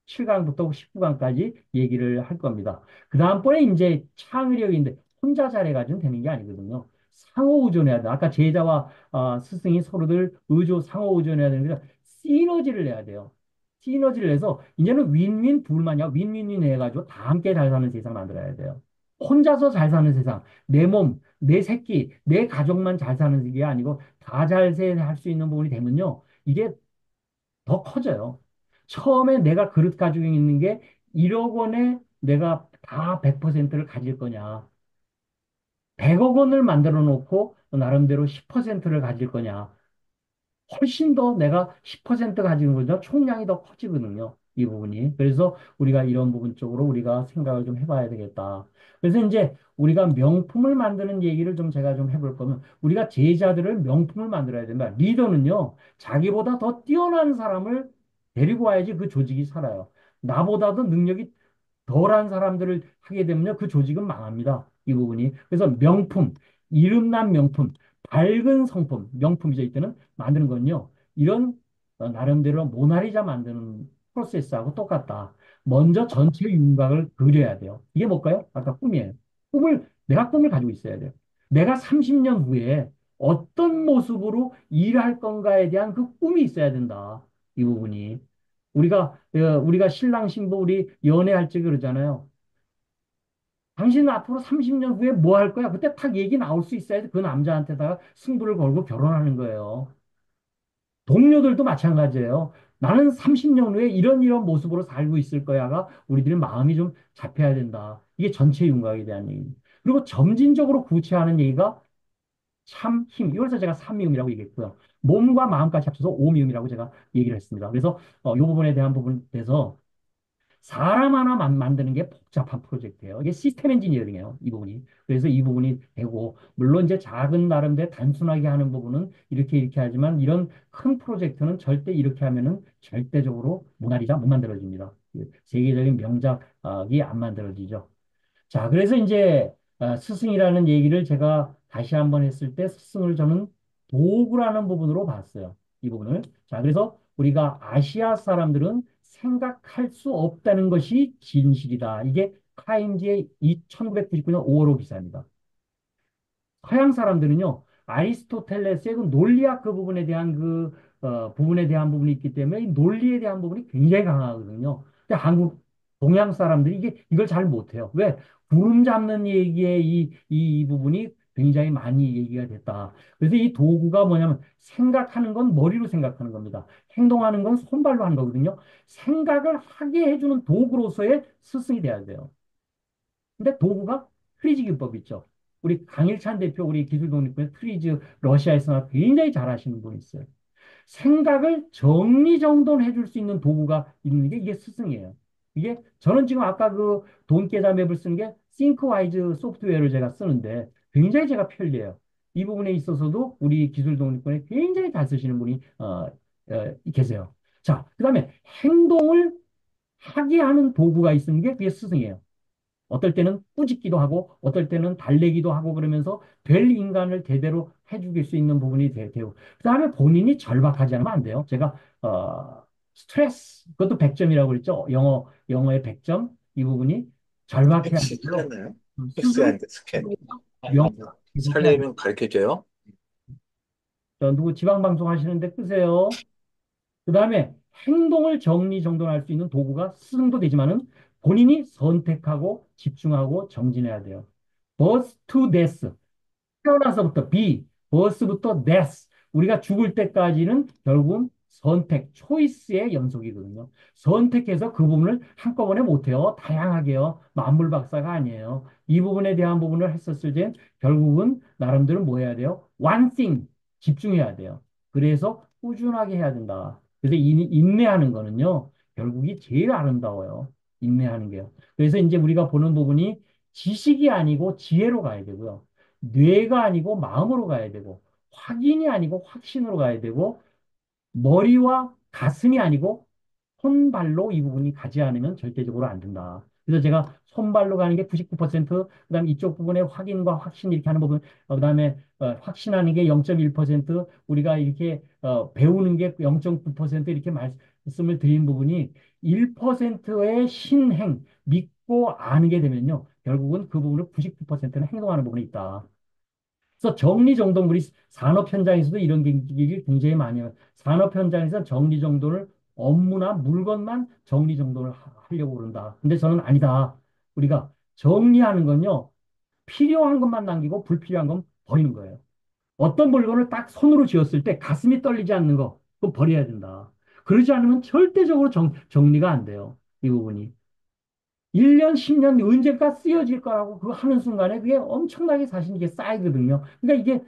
7강부터 19강까지 얘기를 할 겁니다. 그 다음번에 이제 창의력인데 혼자 잘해가지고는 되는 게 아니거든요. 상호 의존해야 돼. 아까 제자와 스승이 서로들 상호 의존해야 되는 게 시너지를 내야 돼요. 시너지를 내서 이제는 윈윈 둘만이야. 윈윈윈 해가지고 다 함께 잘 사는 세상 만들어야 돼요. 혼자서 잘 사는 세상, 내 몸, 내 새끼, 내 가족만 잘 사는 게 아니고 다 잘 할 수 있는 부분이 되면요. 이게 더 커져요. 처음에 내가 그릇 가지고 있는 게 1억 원에 내가 다 100%를 가질 거냐. 100억 원을 만들어 놓고 나름대로 10%를 가질 거냐. 훨씬 더 내가 10% 가지는 거죠. 총량이 더 커지거든요. 이 부분이. 그래서 우리가 이런 부분 쪽으로 우리가 생각을 좀 해봐야 되겠다. 그래서 이제 우리가 명품을 만드는 얘기를 좀 제가 좀 해볼 거면 우리가 제자들을 명품을 만들어야 된다. 리더는요, 자기보다 더 뛰어난 사람을 데리고 와야지 그 조직이 살아요. 나보다도 능력이 덜한 사람들을 하게 되면요, 그 조직은 망합니다. 이 부분이. 그래서 명품, 이름난 명품, 밝은 성품, 명품이죠. 이때는 만드는 건요. 이런 나름대로 모나리자 만드는 프로세스하고 똑같다. 먼저 전체 윤곽을 그려야 돼요. 이게 뭘까요? 아까 꿈이에요. 내가 꿈을 가지고 있어야 돼요. 내가 30년 후에 어떤 모습으로 일할 건가에 대한 그 꿈이 있어야 된다. 이 부분이. 우리가 신랑 신부 우리 연애할 때 그러잖아요. 당신은 앞으로 30년 후에 뭐 할 거야? 그때 딱 얘기 나올 수 있어야지 그 남자한테다가 승부를 걸고 결혼하는 거예요. 동료들도 마찬가지예요. 나는 30년 후에 이런 모습으로 살고 있을 거야가 우리들의 마음이 좀 잡혀야 된다. 이게 전체 윤곽에 대한 얘기입니다. 그리고 점진적으로 구체하는 얘기가 참 힘. 이래서 제가 삼미음이라고 얘기했고요. 몸과 마음까지 합쳐서 오미음이라고 제가 얘기를 했습니다. 그래서 이 부분에 대한 부분에서 사람 하나 만드는 게 복잡한 프로젝트예요. 이게 시스템 엔지니어링이에요. 이 부분이. 그래서 이 부분이 되고, 물론 이제 작은 나름대로 단순하게 하는 부분은 이렇게 하지만 이런 큰 프로젝트는 절대 이렇게 하면은 절대적으로 모나리자 못 만들어집니다. 세계적인 명작이 안 만들어지죠. 자, 그래서 이제 스승이라는 얘기를 제가 다시 한번 했을 때 스승을 저는 도구라는 부분으로 봤어요. 이 부분을. 자, 그래서 우리가 아시아 사람들은 생각할 수 없다는 것이 진실이다. 이게 카인즈의 1999년 5월호 기사입니다. 서양 사람들은요, 아리스토텔레스의 그 논리학 그 부분에 대한 부분에 대한 부분이 있기 때문에 이 논리에 대한 부분이 굉장히 강하거든요. 근데 동양 사람들이 이걸 잘 못해요. 왜? 구름 잡는 얘기에 이 부분이 굉장히 많이 얘기가 됐다. 그래서 이 도구가 뭐냐면 생각하는 건 머리로 생각하는 겁니다. 행동하는 건 손발로 하는 거거든요. 생각을 하게 해주는 도구로서의 스승이 돼야 돼요. 근데 도구가 프리즈 기법 있죠. 우리 강일찬 대표, 우리 기술독립부의 프리즈 러시아에서 굉장히 잘하시는 분이 있어요. 생각을 정리정돈해 줄 수 있는 도구가 있는 게 이게 스승이에요. 이게 저는 지금 아까 그 돈계좌 맵을 쓰는 게 싱크와이즈 소프트웨어를 제가 쓰는데 굉장히 제가 편리해요. 이 부분에 있어서도 우리 기술독립군에 굉장히 잘 쓰시는 분이 계세요. 자, 그다음에 행동을 하게 하는 도구가 있는 게 그게 스승이에요. 어떨 때는 꾸짖기도 하고, 어떨 때는 달래기도 하고 그러면서 될 인간을 대대로 해주길 수 있는 부분이 되고, 그 다음에 본인이 절박하지 않으면 안 돼요. 제가, 그것도 100점이라고 그랬죠. 영어의 100점. 이 부분이 절박해야 헬스 되고요. 틀렸나요? 스스로 헬스앤드 스캔. 영, 해야 돼. 살려면 가르쳐줘요? 누구 지방방송 하시는데 끄세요. 그 다음에 행동을 정리정돈할 수 있는 도구가 스승도 되지만은 본인이 선택하고 집중하고 정진해야 돼요. birth to death. 태어나서부터 B, birth부터 death. 우리가 죽을 때까지는 결국은 선택, 초이스의 연속이거든요. 선택해서 그 부분을 한꺼번에 못해요. 다양하게요. 만물 박사가 아니에요. 이 부분에 대한 부분을 했었을 때 결국은 나름대로 뭐 해야 돼요? One thing, 집중해야 돼요. 그래서 꾸준하게 해야 된다. 그래서 인내하는 거는요. 결국이 제일 아름다워요. 인내하는 게요. 그래서 이제 우리가 보는 부분이 지식이 아니고 지혜로 가야 되고요. 뇌가 아니고 마음으로 가야 되고, 확인이 아니고 확신으로 가야 되고, 머리와 가슴이 아니고 손발로 이 부분이 가지 않으면 절대적으로 안 된다. 그래서 제가 손발로 가는 게 99%, 그다음 이쪽 부분에 확인과 확신 이렇게 하는 부분, 그다음에 확신하는 게 0.1%, 우리가 이렇게 배우는 게 0.9% 이렇게 말씀을 드린 부분이 1%의 신행, 믿고 아는 게 되면요. 결국은 그 부분을 99%는 행동하는 부분이 있다. 그래서 정리정돈 우리 산업 현장에서도 이런 게 굉장히 많이 해요. 산업 현장에서 정리정돈을 업무나 물건만 정리정돈을 하려고 그런다. 근데 저는 아니다. 우리가 정리하는 건요. 필요한 것만 남기고 불필요한 건 버리는 거예요. 어떤 물건을 딱 손으로 쥐었을 때 가슴이 떨리지 않는 거, 그거 버려야 된다. 그러지 않으면 절대적으로 정리가 안 돼요. 이 부분이. 1년, 10년 언제가 쓰여질 거라고 그거 하는 순간에 그게 엄청나게 사실 이게 쌓이거든요. 그러니까 이게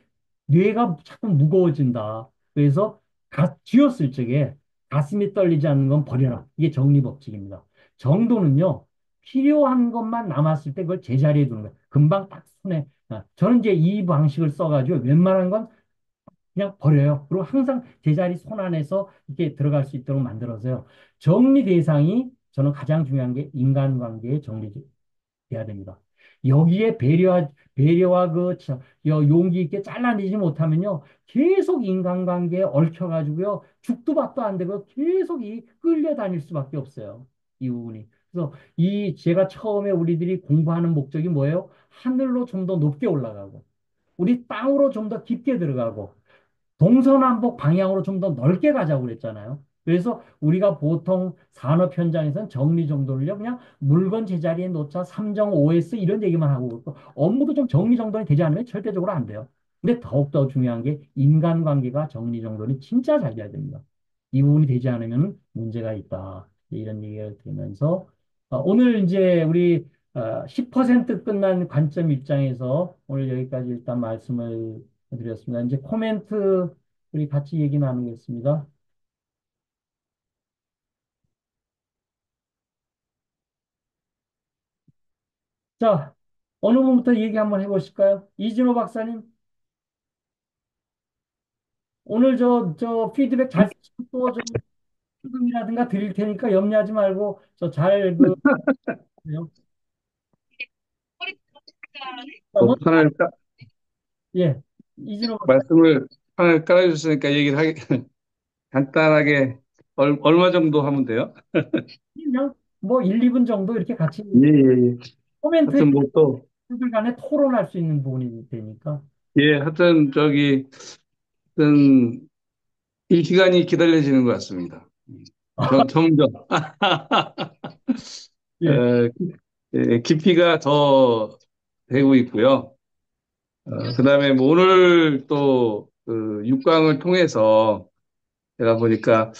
뇌가 자꾸 무거워진다. 그래서 쥐었을 적에 가슴이 떨리지 않는 건 버려라. 이게 정리법칙입니다. 정도는요, 필요한 것만 남았을 때 그걸 제자리에 두는 거예요. 금방 딱 손에. 저는 이제 이 방식을 써가지고 웬만한 건 그냥 버려요. 그리고 항상 제자리 손 안에서 이렇게 들어갈 수 있도록 만들어서요. 정리 대상이 저는 가장 중요한 게 인간관계의 정리돼야 됩니다. 여기에 배려와 용기 있게 잘라내지 못하면요. 계속 인간관계에 얽혀가지고요. 죽도 밥도 안 되고 계속 끌려다닐 수밖에 없어요. 이 부분이. 그래서 제가 처음에 우리들이 공부하는 목적이 뭐예요? 하늘로 좀 더 높게 올라가고, 우리 땅으로 좀 더 깊게 들어가고, 동서남북 방향으로 좀 더 넓게 가자고 그랬잖아요. 그래서 우리가 보통 산업 현장에서는 정리정돈을요, 그냥 물건 제자리에 놓자 3정 5S 이런 얘기만 하고 있고, 업무도 좀 정리정돈이 되지 않으면 절대적으로 안 돼요. 근데 더욱더 중요한 게 인간관계가 정리정돈이 진짜 잘 돼야 됩니다. 이 부분이 되지 않으면 문제가 있다. 이런 얘기를 드리면서, 오늘 이제 우리 10% 끝난 관점 입장에서 오늘 여기까지 일단 말씀을 드렸습니다. 이제 코멘트 우리 같이 얘기 나누겠습니다. 자, 어느 분부터 얘기 한번 해보실까요? 이진호 박사님, 오늘 저 피드백 잘 쓰시고 또좀 수금이라든가 드릴 테니까 염려하지 말고 저 잘 해요. 자, 또 판을, 예, 이진호 박사, 말씀을 판을 깔아주셨으니까 얘기를 간단하게, 얼마 정도 하면 돼요? 그냥 뭐 1, 2분 정도 이렇게 같이 예, 예, 예. 코멘트해 하여튼 뭐 또, 분들 간에 토론할 수 있는 부분이 되니까. 예, 하여튼 이 시간이 기다려지는 것 같습니다. 점점, 예, 에, 깊이가 더 되고 있고요. 그다음에 뭐 오늘 또그 6강을 통해서 제가 보니까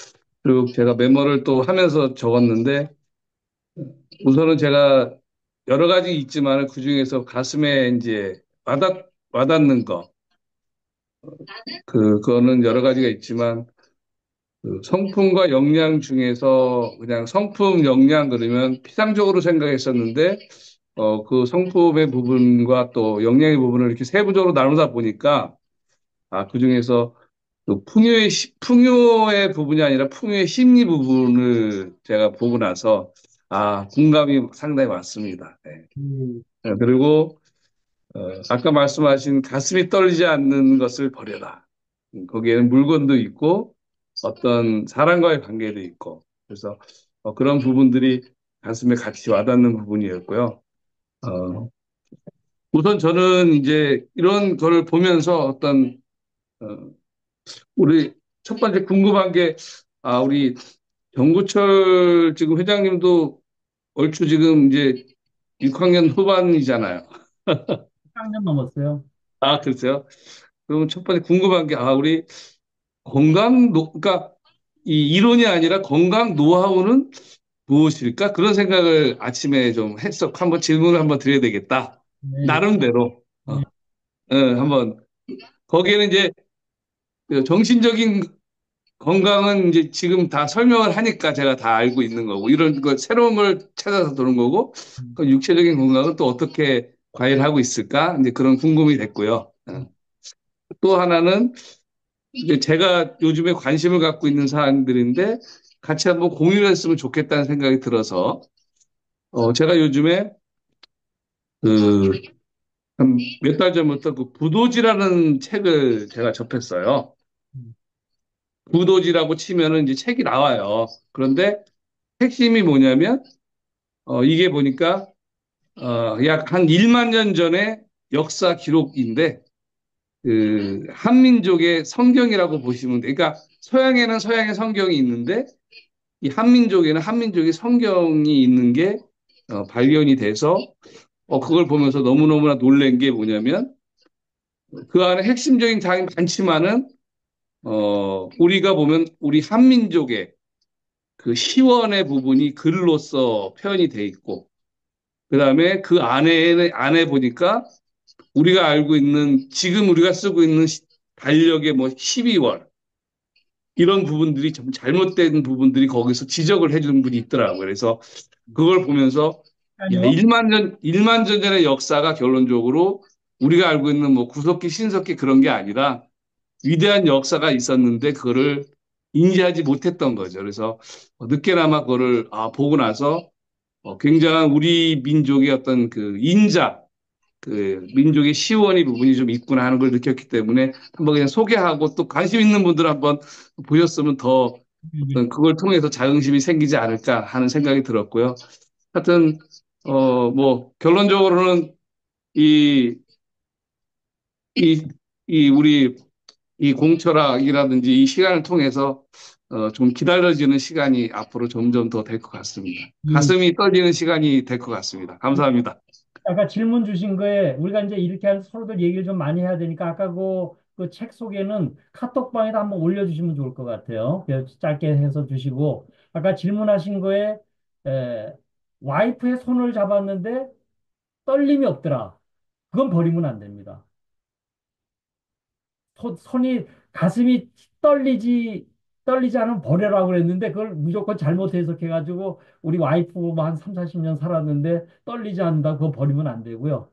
그리고 제가 메모를 또 하면서 적었는데 우선은 제가 여러 가지 있지만 그중에서 가슴에 이제 와닿는 거 그거는 여러 가지가 있지만 그 성품과 역량 중에서 그냥 성품 역량 그러면 피상적으로 생각했었는데 그 성품의 부분과 또 역량의 부분을 이렇게 세부적으로 나누다 보니까 그중에서 그 풍요의 부분이 아니라 풍요의 심리 부분을 제가 보고 나서 공감이 상당히 많습니다. 네. 음, 그리고 아까 말씀하신 가슴이 떨리지 않는 것을 버려라. 거기에는 물건도 있고 어떤 사람과의 관계도 있고 그래서 그런 부분들이 가슴에 같이 와닿는 부분이었고요. 어, 우선 저는 이제 이런 거를 보면서 어, 우리 첫 번째 궁금한 게 우리 정구철 지금 회장님도 얼추 지금 이제 6학년 후반이잖아요. 4년 넘었어요. 아, 그렇죠. 그럼 첫 번째 궁금한 게, 우리 그러니까 이 이론이 아니라 건강 노하우는 무엇일까? 그런 생각을 아침에 좀 한번 질문을 한번 드려야 되겠다. 네, 나름대로. 네, 한번. 거기에는 이제 그 정신적인 건강은 이제 지금 다 설명을 하니까 제가 다 알고 있는 거고, 이런 거 새로운 걸 찾아서 도는 거고, 그 육체적인 건강은 또 어떻게 관리하고 있을까? 이제 그런 궁금이 됐고요. 또 하나는 이제 제가 요즘에 관심을 갖고 있는 사안들인데 같이 한번 공유를 했으면 좋겠다는 생각이 들어서, 제가 요즘에 그, 한 몇 달 전부터 그 부도지라는 책을 제가 접했어요. 부도지라고 치면은 이제 책이 나와요. 그런데 핵심이 뭐냐면, 이게 보니까, 약 한 1만 년 전의 역사 기록인데, 그, 한민족의 성경이라고 보시면 돼. 그러니까, 서양에는 서양의 성경이 있는데, 이 한민족에는 한민족의 성경이 있는 게, 발견이 돼서, 그걸 보면서 너무너무나 놀란 게 뭐냐면, 그 안에 핵심적인 장이 많지만은, 우리가 보면 우리 한민족의 그 시원의 부분이 글로써 표현이 돼 있고, 그 다음에 그 안에 보니까 우리가 알고 있는, 지금 우리가 쓰고 있는 달력의 뭐 12월, 이런 부분들이 좀 잘못된 부분들이 거기서 지적을 해주는 분이 있더라고요. 그래서 그걸 보면서, 야, 아니요. 1만 년 전의 역사가 결론적으로 우리가 알고 있는 뭐 구석기, 신석기 그런 게 아니라 위대한 역사가 있었는데 그거를 인지하지 못했던 거죠. 그래서 늦게나마 그거를 보고 나서 굉장한 우리 민족의 어떤 그 그 민족의 시원의 부분이 좀 있구나 하는 걸 느꼈기 때문에 한번 그냥 소개하고 또 관심 있는 분들은 한번 보셨으면 더 어떤 그걸 통해서 자긍심이 생기지 않을까 하는 생각이 들었고요. 하여튼 뭐 결론적으로는 이, 이, 우리 이 공철학이라든지 이 시간을 통해서 좀 기다려지는 시간이 앞으로 점점 더 될 것 같습니다. 예. 가슴이 떨리는 시간이 될 것 같습니다. 감사합니다. 아까 질문 주신 거에 우리가 이제 이렇게 서로들 얘기를 좀 많이 해야 되니까 아까 그 책 소개는 카톡방에다 한번 올려주시면 좋을 것 같아요. 짧게 해서 주시고 아까 질문하신 거에 에, 와이프의 손을 잡았는데 떨림이 없더라. 그건 버리면 안 됩니다. 손이 가슴이 떨리지 않으면 버려라고 그랬는데 그걸 무조건 잘못 해석해가지고 우리 와이프 뭐한 3, 40년 살았는데 떨리지 않는다 그거 버리면 안 되고요.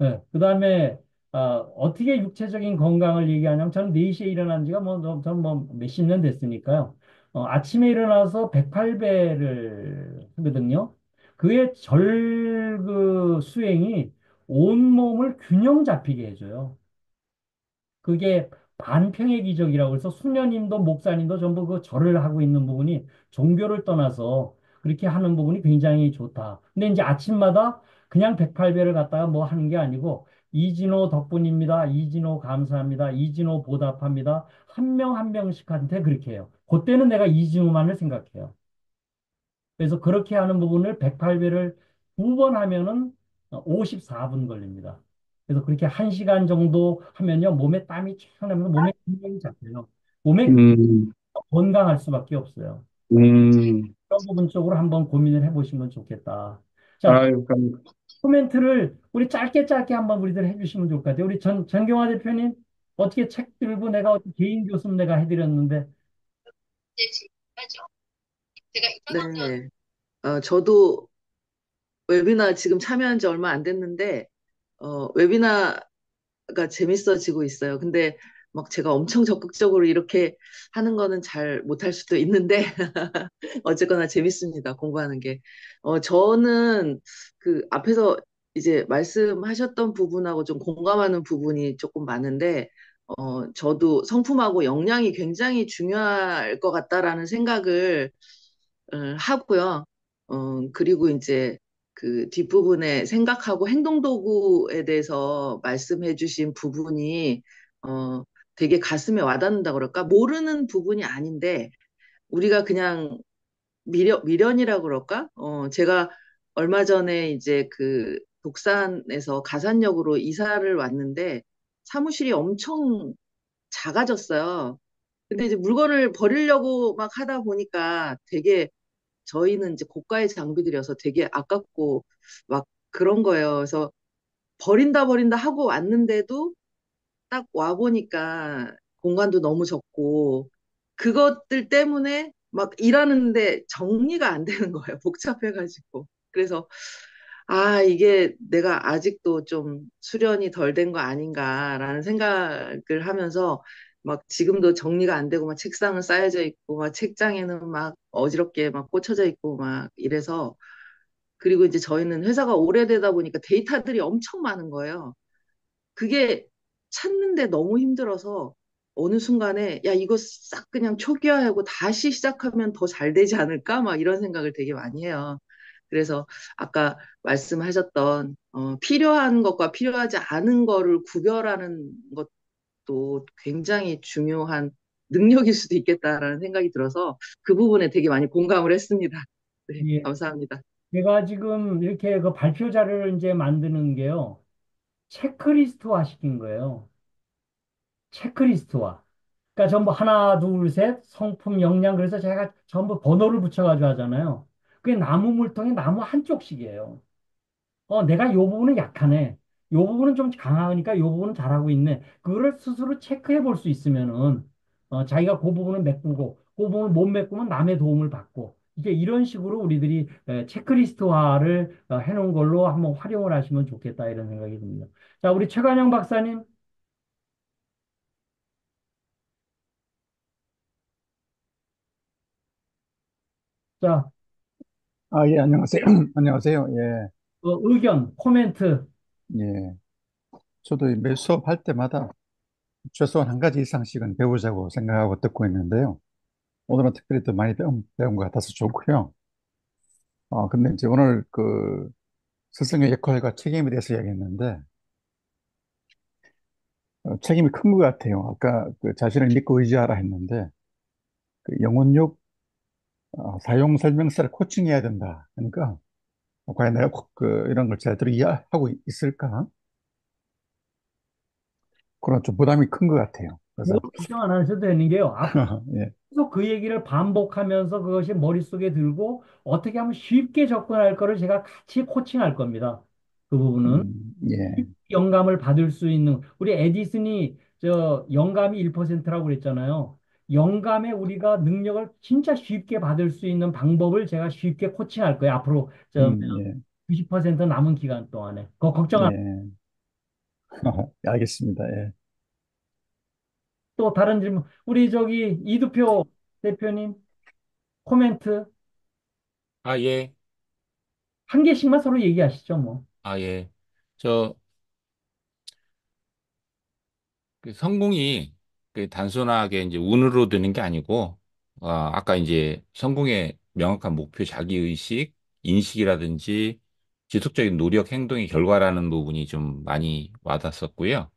예, 그다음에 어떻게 육체적인 건강을 얘기하냐면 저는 4시에 일어난 지가 전뭐 몇십 년 됐으니까요. 아침에 일어나서 108배를 하거든요. 그의 그 수행이 온몸을 균형 잡히게 해줘요. 그게 반평의 기적이라고 해서 수녀님도 목사님도 전부 그 절을 하고 있는 부분이 종교를 떠나서 그렇게 하는 부분이 굉장히 좋다. 근데 이제 아침마다 그냥 108배를 갖다가 뭐 하는 게 아니고 이진호 덕분입니다. 이진호 감사합니다. 이진호 보답합니다. 한 명 한 명씩한테 그렇게 해요. 그때는 내가 이진호만을 생각해요. 그래서 그렇게 하는 부분을 108배를 두 번 하면은 54분 걸립니다. 그래서 그렇게 1시간 정도 하면요, 몸에 땀이 쫙 나면서 몸에 균형이 잡혀요. 몸에 음, 건강할 수밖에 없어요. 음, 그런 부분 쪽으로 한번 고민을 해보시면 좋겠다. 자, 아유, 코멘트를 우리 짧게 짧게 한번 우리들 해주시면 좋을 것 같아요. 우리 전경화 대표님, 어떻게 책 들고 내가 어떻게 개인 교습 내가 해드렸는데, 네. 저도 웨비나 지금 참여한 지 얼마 안 됐는데, 웨비나가 재밌어지고 있어요. 근데 막 제가 엄청 적극적으로 이렇게 하는 거는 잘 못할 수도 있는데, 어쨌거나 재밌습니다. 공부하는 게. 저는 그 앞에서 이제 말씀하셨던 부분하고 좀 공감하는 부분이 조금 많은데, 저도 성품하고 역량이 굉장히 중요할 것 같다라는 생각을 하고요. 그리고 이제 그 뒷부분에 생각하고 행동 도구에 대해서 말씀해 주신 부분이, 되게 가슴에 와닿는다 그럴까? 모르는 부분이 아닌데, 우리가 그냥 미련이라 그럴까? 제가 얼마 전에 이제 그 독산에서 가산역으로 이사를 왔는데 사무실이 엄청 작아졌어요. 근데 이제 물건을 버리려고 막 하다 보니까 되게 저희는 이제 고가의 장비들이어서 되게 아깝고 막 그런 거예요. 그래서 버린다 버린다 하고 왔는데도 딱 와보니까 공간도 너무 적고 그것들 때문에 막 일하는데 정리가 안 되는 거예요. 복잡해가지고. 그래서 아, 이게 내가 아직도 좀 수련이 덜 된 거 아닌가라는 생각을 하면서 막 지금도 정리가 안 되고 막 책상은 쌓여져 있고 막 책장에는 막 어지럽게 막 꽂혀져 있고 막 이래서 그리고 이제 저희는 회사가 오래되다 보니까 데이터들이 엄청 많은 거예요. 그게 찾는데 너무 힘들어서 어느 순간에 야, 이거 싹 그냥 초기화하고 다시 시작하면 더 잘 되지 않을까? 막 이런 생각을 되게 많이 해요. 그래서 아까 말씀하셨던 필요한 것과 필요하지 않은 거를 구별하는 것도 굉장히 중요한 능력일 수도 있겠다라는 생각이 들어서 그 부분에 되게 많이 공감을 했습니다. 네, 예. 감사합니다. 제가 지금 이렇게 그 발표 자료를 이제 만드는 게요. 체크리스트화 시킨 거예요. 체크리스트화. 그러니까 전부 하나, 둘, 셋, 성품, 역량. 그래서 제가 전부 번호를 붙여가지고 하잖아요. 그게 나무 물통에 나무 한쪽씩이에요. 내가 요 부분은 약하네. 요 부분은 좀 강하니까 요 부분은 잘하고 있네. 그거를 스스로 체크해 볼 수 있으면은, 자기가 그 부분을 메꾸고, 그 부분을 못 메꾸면 남의 도움을 받고, 이게 이런 식으로 우리들이 체크리스트화를 해놓은 걸로 한번 활용을 하시면 좋겠다, 이런 생각이 듭니다. 자, 우리 최관영 박사님. 자, 예, 안녕하세요. 안녕하세요. 예, 의견, 코멘트. 예. 저도 매 수업할 때마다 최소한 한 가지 이상씩은 배우자고 생각하고 듣고 있는데요. 오늘은 특별히 더 많이 배운 것 같아서 좋고요. 근데 이제 오늘 그 스승의 역할과 책임에 대해서 이야기했는데, 책임이 큰 것 같아요. 아까 그 자신을 믿고 의지하라 했는데, 그 영혼육 사용 설명서를 코칭해야 된다. 그러니까, 과연 내가 이런 걸 제대로 이해하고 있을까? 그런 좀 부담이 큰 것 같아요. 그거 그래서, 걱정 안 하셔도 되는 게요. 예, 계속 그 얘기를 반복하면서 그것이 머릿속에 들고 어떻게 하면 쉽게 접근할 거를 제가 같이 코칭할 겁니다. 그 부분은 예. 영감을 받을 수 있는 우리 에디슨이 저 영감이 1%라고 그랬잖아요. 영감에 우리가 능력을 진짜 쉽게 받을 수 있는 방법을 제가 쉽게 코칭할 거예요. 앞으로 저 예, 90% 남은 기간 동안에. 그거 걱정 안. 예. 알겠습니다. 예. 또 다른 질문. 우리 저기 이두표 대표님 코멘트 아, 예. 한 개씩만 서로 얘기하시죠, 뭐. 아, 예. 저, 그 성공이 그 단순하게 이제 운으로 되는 게 아니고, 아까 이제 성공의 명확한 목표, 자기의식, 인식이라든지 지속적인 노력, 행동의 결과라는 부분이 좀 많이 와닿았었고요.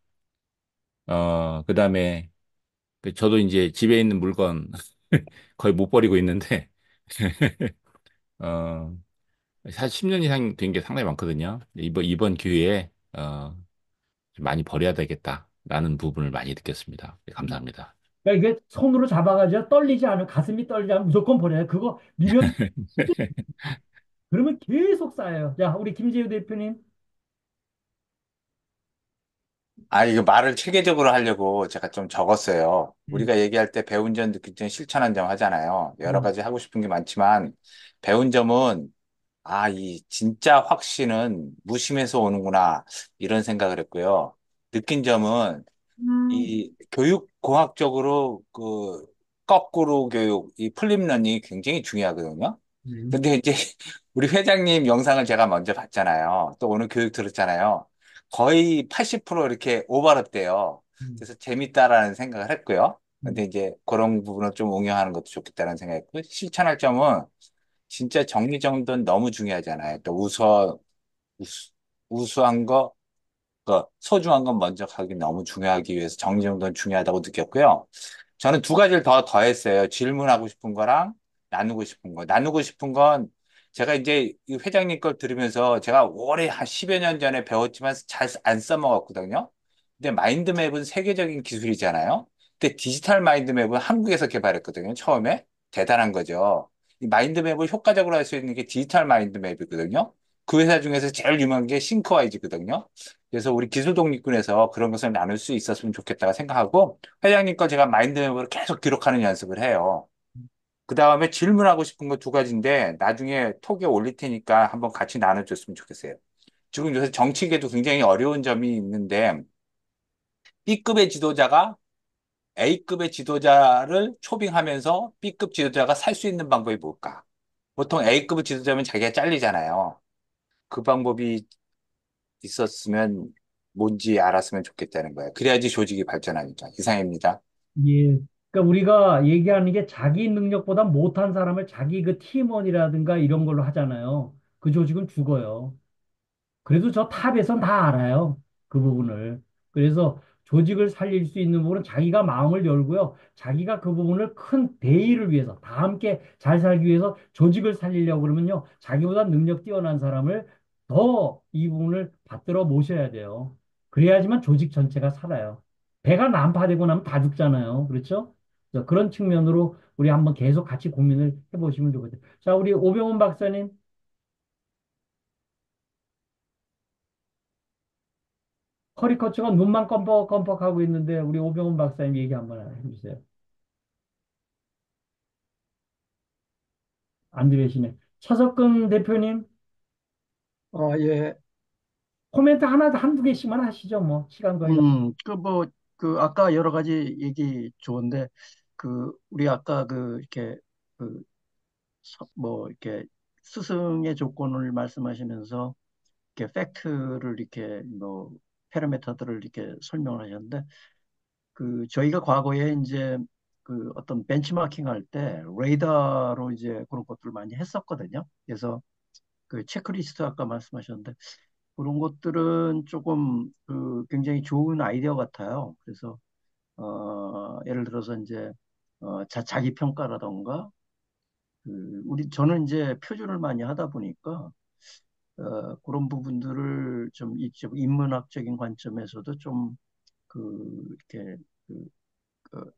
그다음에 저도 이제 집에 있는 물건 거의 못 버리고 있는데, 어, 사실 10년 이상 된 게 상당히 많거든요. 이번 기회에, 좀 많이 버려야 되겠다라는 부분을 많이 느꼈습니다. 네, 감사합니다. 그러니까 이게 손으로 잡아가지고 떨리지 않으면 가슴이 떨리지 않으면 무조건 버려요. 그거 미련 그러면 계속 쌓여요. 자, 우리 김재우 대표님. 이거 말을 체계적으로 하려고 제가 좀 적었어요. 네. 우리가 얘기할 때 배운 점, 느낀 점, 실천한 점 하잖아요. 여러 네. 가지 하고 싶은 게 많지만, 배운 점은, 이 진짜 확신은 무심에서 오는구나, 이런 생각을 했고요. 느낀 점은, 이 교육공학적으로 거꾸로 교육, 이 플립러닝이 굉장히 중요하거든요. 음, 근데 이제 우리 회장님 영상을 제가 먼저 봤잖아요. 또 오늘 교육 들었잖아요. 거의 80% 이렇게 오버랩돼요. 음, 그래서 재밌다라는 생각을 했고요. 음. 근데 이제 그런 부분을 좀 응용하는 것도 좋겠다는 생각했고, 실천할 점은 진짜 정리정돈 너무 중요하잖아요. 또 우수, 우수한 거, 소중한 건 먼저 가기 너무 중요하기 위해서 정리정돈 중요하다고 느꼈고요. 저는 두 가지를 더 더했어요. 질문하고 싶은 거랑 나누고 싶은 거. 나누고 싶은 건 제가 이제 이 회장님 걸 들으면서 제가 오래 한 10여 년 전에 배웠지만 잘 안 써먹었거든요. 근데 마인드맵은 세계적인 기술이잖아요. 근데 디지털 마인드맵은 한국에서 개발했거든요. 처음에. 대단한 거죠. 이 마인드맵을 효과적으로 할 수 있는 게 디지털 마인드맵이거든요. 그 회사 중에서 제일 유명한 게 싱크와이즈거든요. 그래서 우리 기술 독립군에서 그런 것을 나눌 수 있었으면 좋겠다고 생각하고 회장님 거 제가 마인드맵으로 계속 기록하는 연습을 해요. 그 다음에 질문하고 싶은 거 두 가지인데 나중에 톡에 올릴 테니까 한번 같이 나눠줬으면 좋겠어요. 지금 요새 정치계도 굉장히 어려운 점이 있는데 B급의 지도자가 A급의 지도자를 초빙하면서 B급 지도자가 살 수 있는 방법이 뭘까? 보통 A급 지도자면 자기가 잘리잖아요. 그 방법이 있었으면 뭔지 알았으면 좋겠다는 거예요. 그래야지 조직이 발전하니까. 이상입니다. 예. 그러니까 우리가 얘기하는 게 자기 능력보다 못한 사람을 자기 그 팀원이라든가 이런 걸로 하잖아요. 그 조직은 죽어요. 그래도 저 탑에선 다 알아요. 그 부분을. 그래서 조직을 살릴 수 있는 부분은 자기가 마음을 열고요. 자기가 그 부분을 큰 대의를 위해서, 다 함께 잘 살기 위해서 조직을 살리려고 그러면요. 자기보다 능력 뛰어난 사람을 더 이 부분을 받들어 모셔야 돼요. 그래야지만 조직 전체가 살아요. 배가 난파되고 나면 다 죽잖아요. 그렇죠? 그래서 그런 측면으로 우리 한번 계속 같이 고민을 해보시면 좋겠어요. 자, 우리 오병훈 박사님. 커리커처가 눈만 껌뻑껌뻑하고 있는데 우리 오병훈 박사님 얘기 한번 해주세요. 안 들으시네. 차석근 대표님 예. 코멘트 하나 한두 개씩만 하시죠. 뭐 시간 거의 다. 아까 여러 가지 얘기 좋은데, 우리 아까 이렇게, 그, 이렇게 스승의 조건을 말씀하시면서, 이렇게 팩트를 이렇게, 패러미터들을 이렇게 설명을 하셨는데, 저희가 과거에 이제 어떤 벤치마킹 할 때, 레이더로 이제 그런 것들을 많이 했었거든요. 그래서 체크리스트 아까 말씀하셨는데, 그런 것들은 조금 굉장히 좋은 아이디어 같아요. 그래서 예를 들어서 이제 자기 평가라던가 저는 이제 표준을 많이 하다 보니까 그런 부분들을 좀 인문학적인 관점에서도 좀 이렇게 그,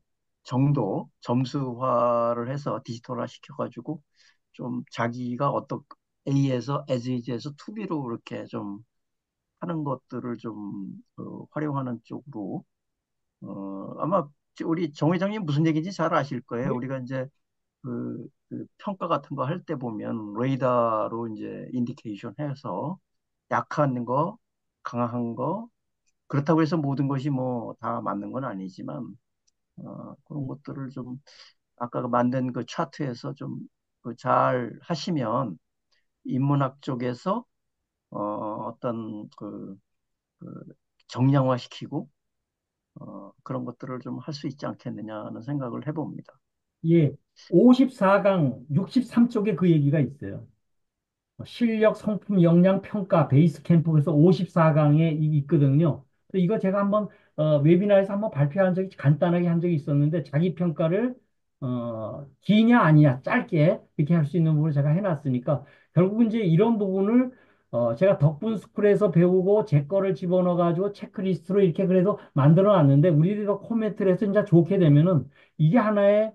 정도 점수화를 해서 디지털화 시켜가지고 좀 자기가 어떤 A에서 as is에서 to B로 이렇게 좀 하는 것들을 좀 활용하는 쪽으로 아마 우리 정 회장님 무슨 얘기인지 잘 아실 거예요. 우리가 이제 평가 같은 거 할 때 보면 레이더로 이제 인디케이션 해서 약한 거, 강한 거 그렇다고 해서 모든 것이 뭐 다 맞는 건 아니지만 그런 것들을 좀 아까 만든 그 차트에서 좀 잘 하시면 인문학 쪽에서 어떤 그 정량화시키고 그런 것들을 좀 할 수 있지 않겠느냐는 생각을 해봅니다. 예. 54강 63쪽에 그 얘기가 있어요. 실력, 성품, 역량, 평가, 베이스 캠프에서 54강에 있거든요. 이거 제가 한번 웨비나에서 한번 발표한 적이 간단하게 한 적이 있었는데 자기 평가를 기냐 아니냐 짧게 이렇게 할 수 있는 부분을 제가 해놨으니까 결국은 이제 이런 부분을 제가 덕분 스쿨에서 배우고 제 거를 집어넣어 가지고 체크리스트로 이렇게 그래도 만들어 놨는데 우리가 코멘트를 해서 진짜 좋게 되면은 이게 하나의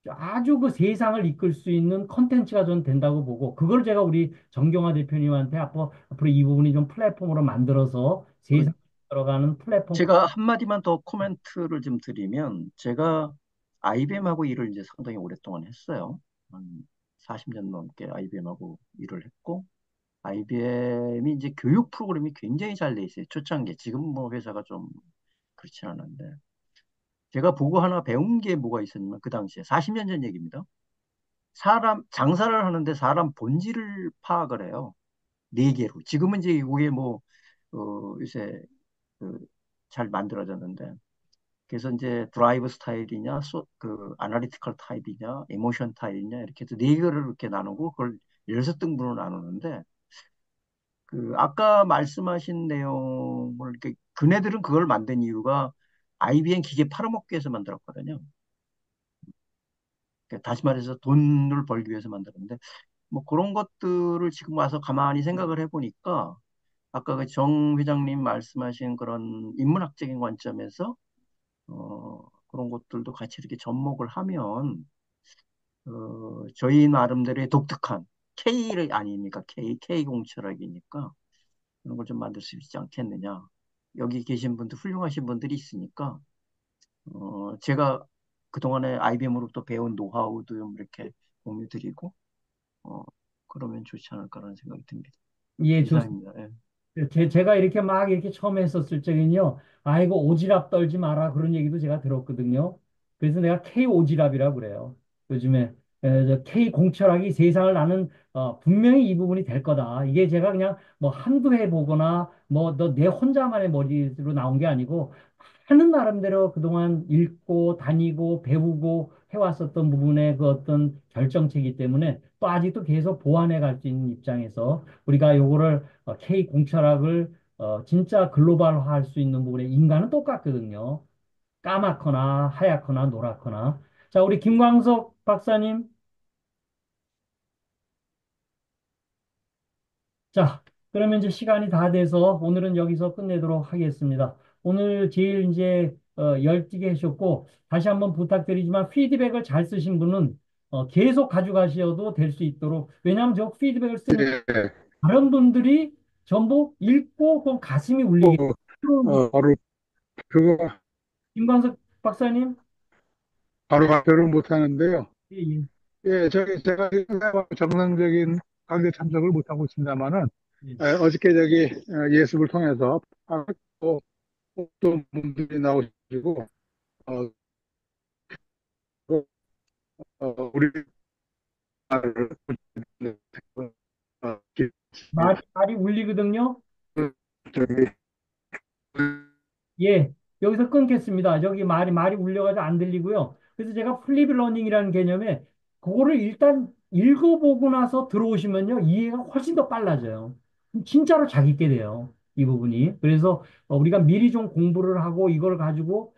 아주 그 세상을 이끌 수 있는 컨텐츠가 저는 된다고 보고, 그걸 제가 우리 정경화 대표님한테 앞으로 이 부분이 좀 플랫폼으로 만들어서 그 세상을 들어가는 플랫폼. 제가 한마디만 더 코멘트를 좀 드리면 제가 IBM하고 일을 이제 상당히 오랫동안 했어요. 한 40년 넘게 IBM하고 일을 했고 IBM이 이제 교육 프로그램이 굉장히 잘 돼 있어요. 초창기에. 지금 뭐 회사가 좀 그렇지 않은데. 제가 보고 하나 배운 게 뭐가 있었냐면 그 당시에 40년 전 얘기입니다. 장사를 하는데 사람 본질을 파악을 해요. 네 개로. 지금은 이제 이게 뭐 요새 그, 잘 만들어졌는데 그래서 이제 드라이브 스타일이냐, 아나리티컬 타입이냐, 에모션 타입이냐 이렇게 해서 네 개를 이렇게 나누고 그걸 16등분으로 나누는데 아까 말씀하신 내용을 이렇게 그네들은 그걸 만든 이유가 IBM 기계 팔아먹기 위해서 만들었거든요. 다시 말해서 돈을 벌기 위해서 만들었는데, 뭐 그런 것들을 지금 와서 가만히 생각을 해보니까 아까 그 정 회장님 말씀하신 그런 인문학적인 관점에서 그런 것들도 같이 이렇게 접목을 하면 저희 나름대로의 독특한 K를 아닙니까? K 공철학이니까 그런 걸 좀 만들 수 있지 않겠느냐. 여기 계신 분들 훌륭하신 분들이 있으니까 제가 그동안에 IBM으로부터 배운 노하우도 좀 이렇게 공유드리고 어, 그러면 좋지 않을까라는 생각이 듭니다. 예, 좋습니다. 이상입니다. 예. 제가 이렇게 막 이렇게 처음 했었을 적엔요, 아이고, 오지랖 떨지 마라. 그런 얘기도 제가 들었거든요. 그래서 내가 K 오지랖이라고 그래요. 요즘에, 저 K 공철학이 세상을 나는, 분명히 이 부분이 될 거다. 이게 제가 그냥 뭐 한두 해 보거나, 뭐, 너 내 혼자만의 머리로 나온 게 아니고, 하는 나름대로 그동안 읽고 다니고 배우고 해왔었던 부분의 그 어떤 결정체이기 때문에 또 아직도 계속 보완해 갈 수 있는 입장에서 우리가 요거를 K 공철학을 진짜 글로벌화할 수 있는 부분에 인간은 똑같거든요. 까맣거나 하얗거나 노랗거나. 자, 우리 김광석 박사님. 자, 그러면 이제 시간이 다 돼서 오늘은 여기서 끝내도록 하겠습니다. 오늘 제일 이제 열띠게 해주셨고 다시 한번 부탁드리지만 피드백을 잘 쓰신 분은 계속 가져가셔도 될 수 있도록, 왜냐하면 저 피드백을 쓰면 예, 다른 분들이 전부 읽고 그 가슴이 울리게. 또, 바로, 그거, 김광석 박사님. 바로 발표를 못 하는데요. 예, 예, 예, 제가 정상적인 강좌 참석을 못 하고 있습니다만은, 예. 어저께 예습을 통해서 또, 또 분들이 나오시고, 어, 우리 말을, 어, 말이 울리거든요. 저기, 예, 여기서 끊겠습니다. 저기 말이 울려가지고 안 들리고요. 그래서 제가 플립 러닝이라는 개념에 그거를 일단 읽어보고 나서 들어오시면요. 이해가 훨씬 더 빨라져요. 진짜로 잘 읽게 돼요. 이 부분이. 그래서 우리가 미리 좀 공부를 하고 이걸 가지고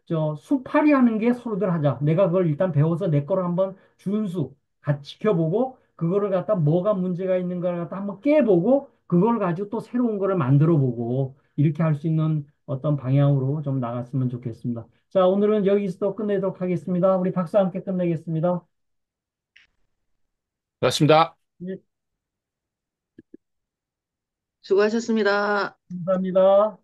저 수팔이 하는 게 서로들 하자. 내가 그걸 일단 배워서 내 거를 한번 준수 같이 지켜보고 그거를 갖다 뭐가 문제가 있는가를 갖다 한번 깨보고 그걸 가지고 또 새로운 거를 만들어 보고 이렇게 할 수 있는 어떤 방향으로 좀 나갔으면 좋겠습니다. 자, 오늘은 여기서 또 끝내도록 하겠습니다. 우리 박수 함께 끝내겠습니다. 그렇습니다. 예, 수고하셨습니다. 감사합니다.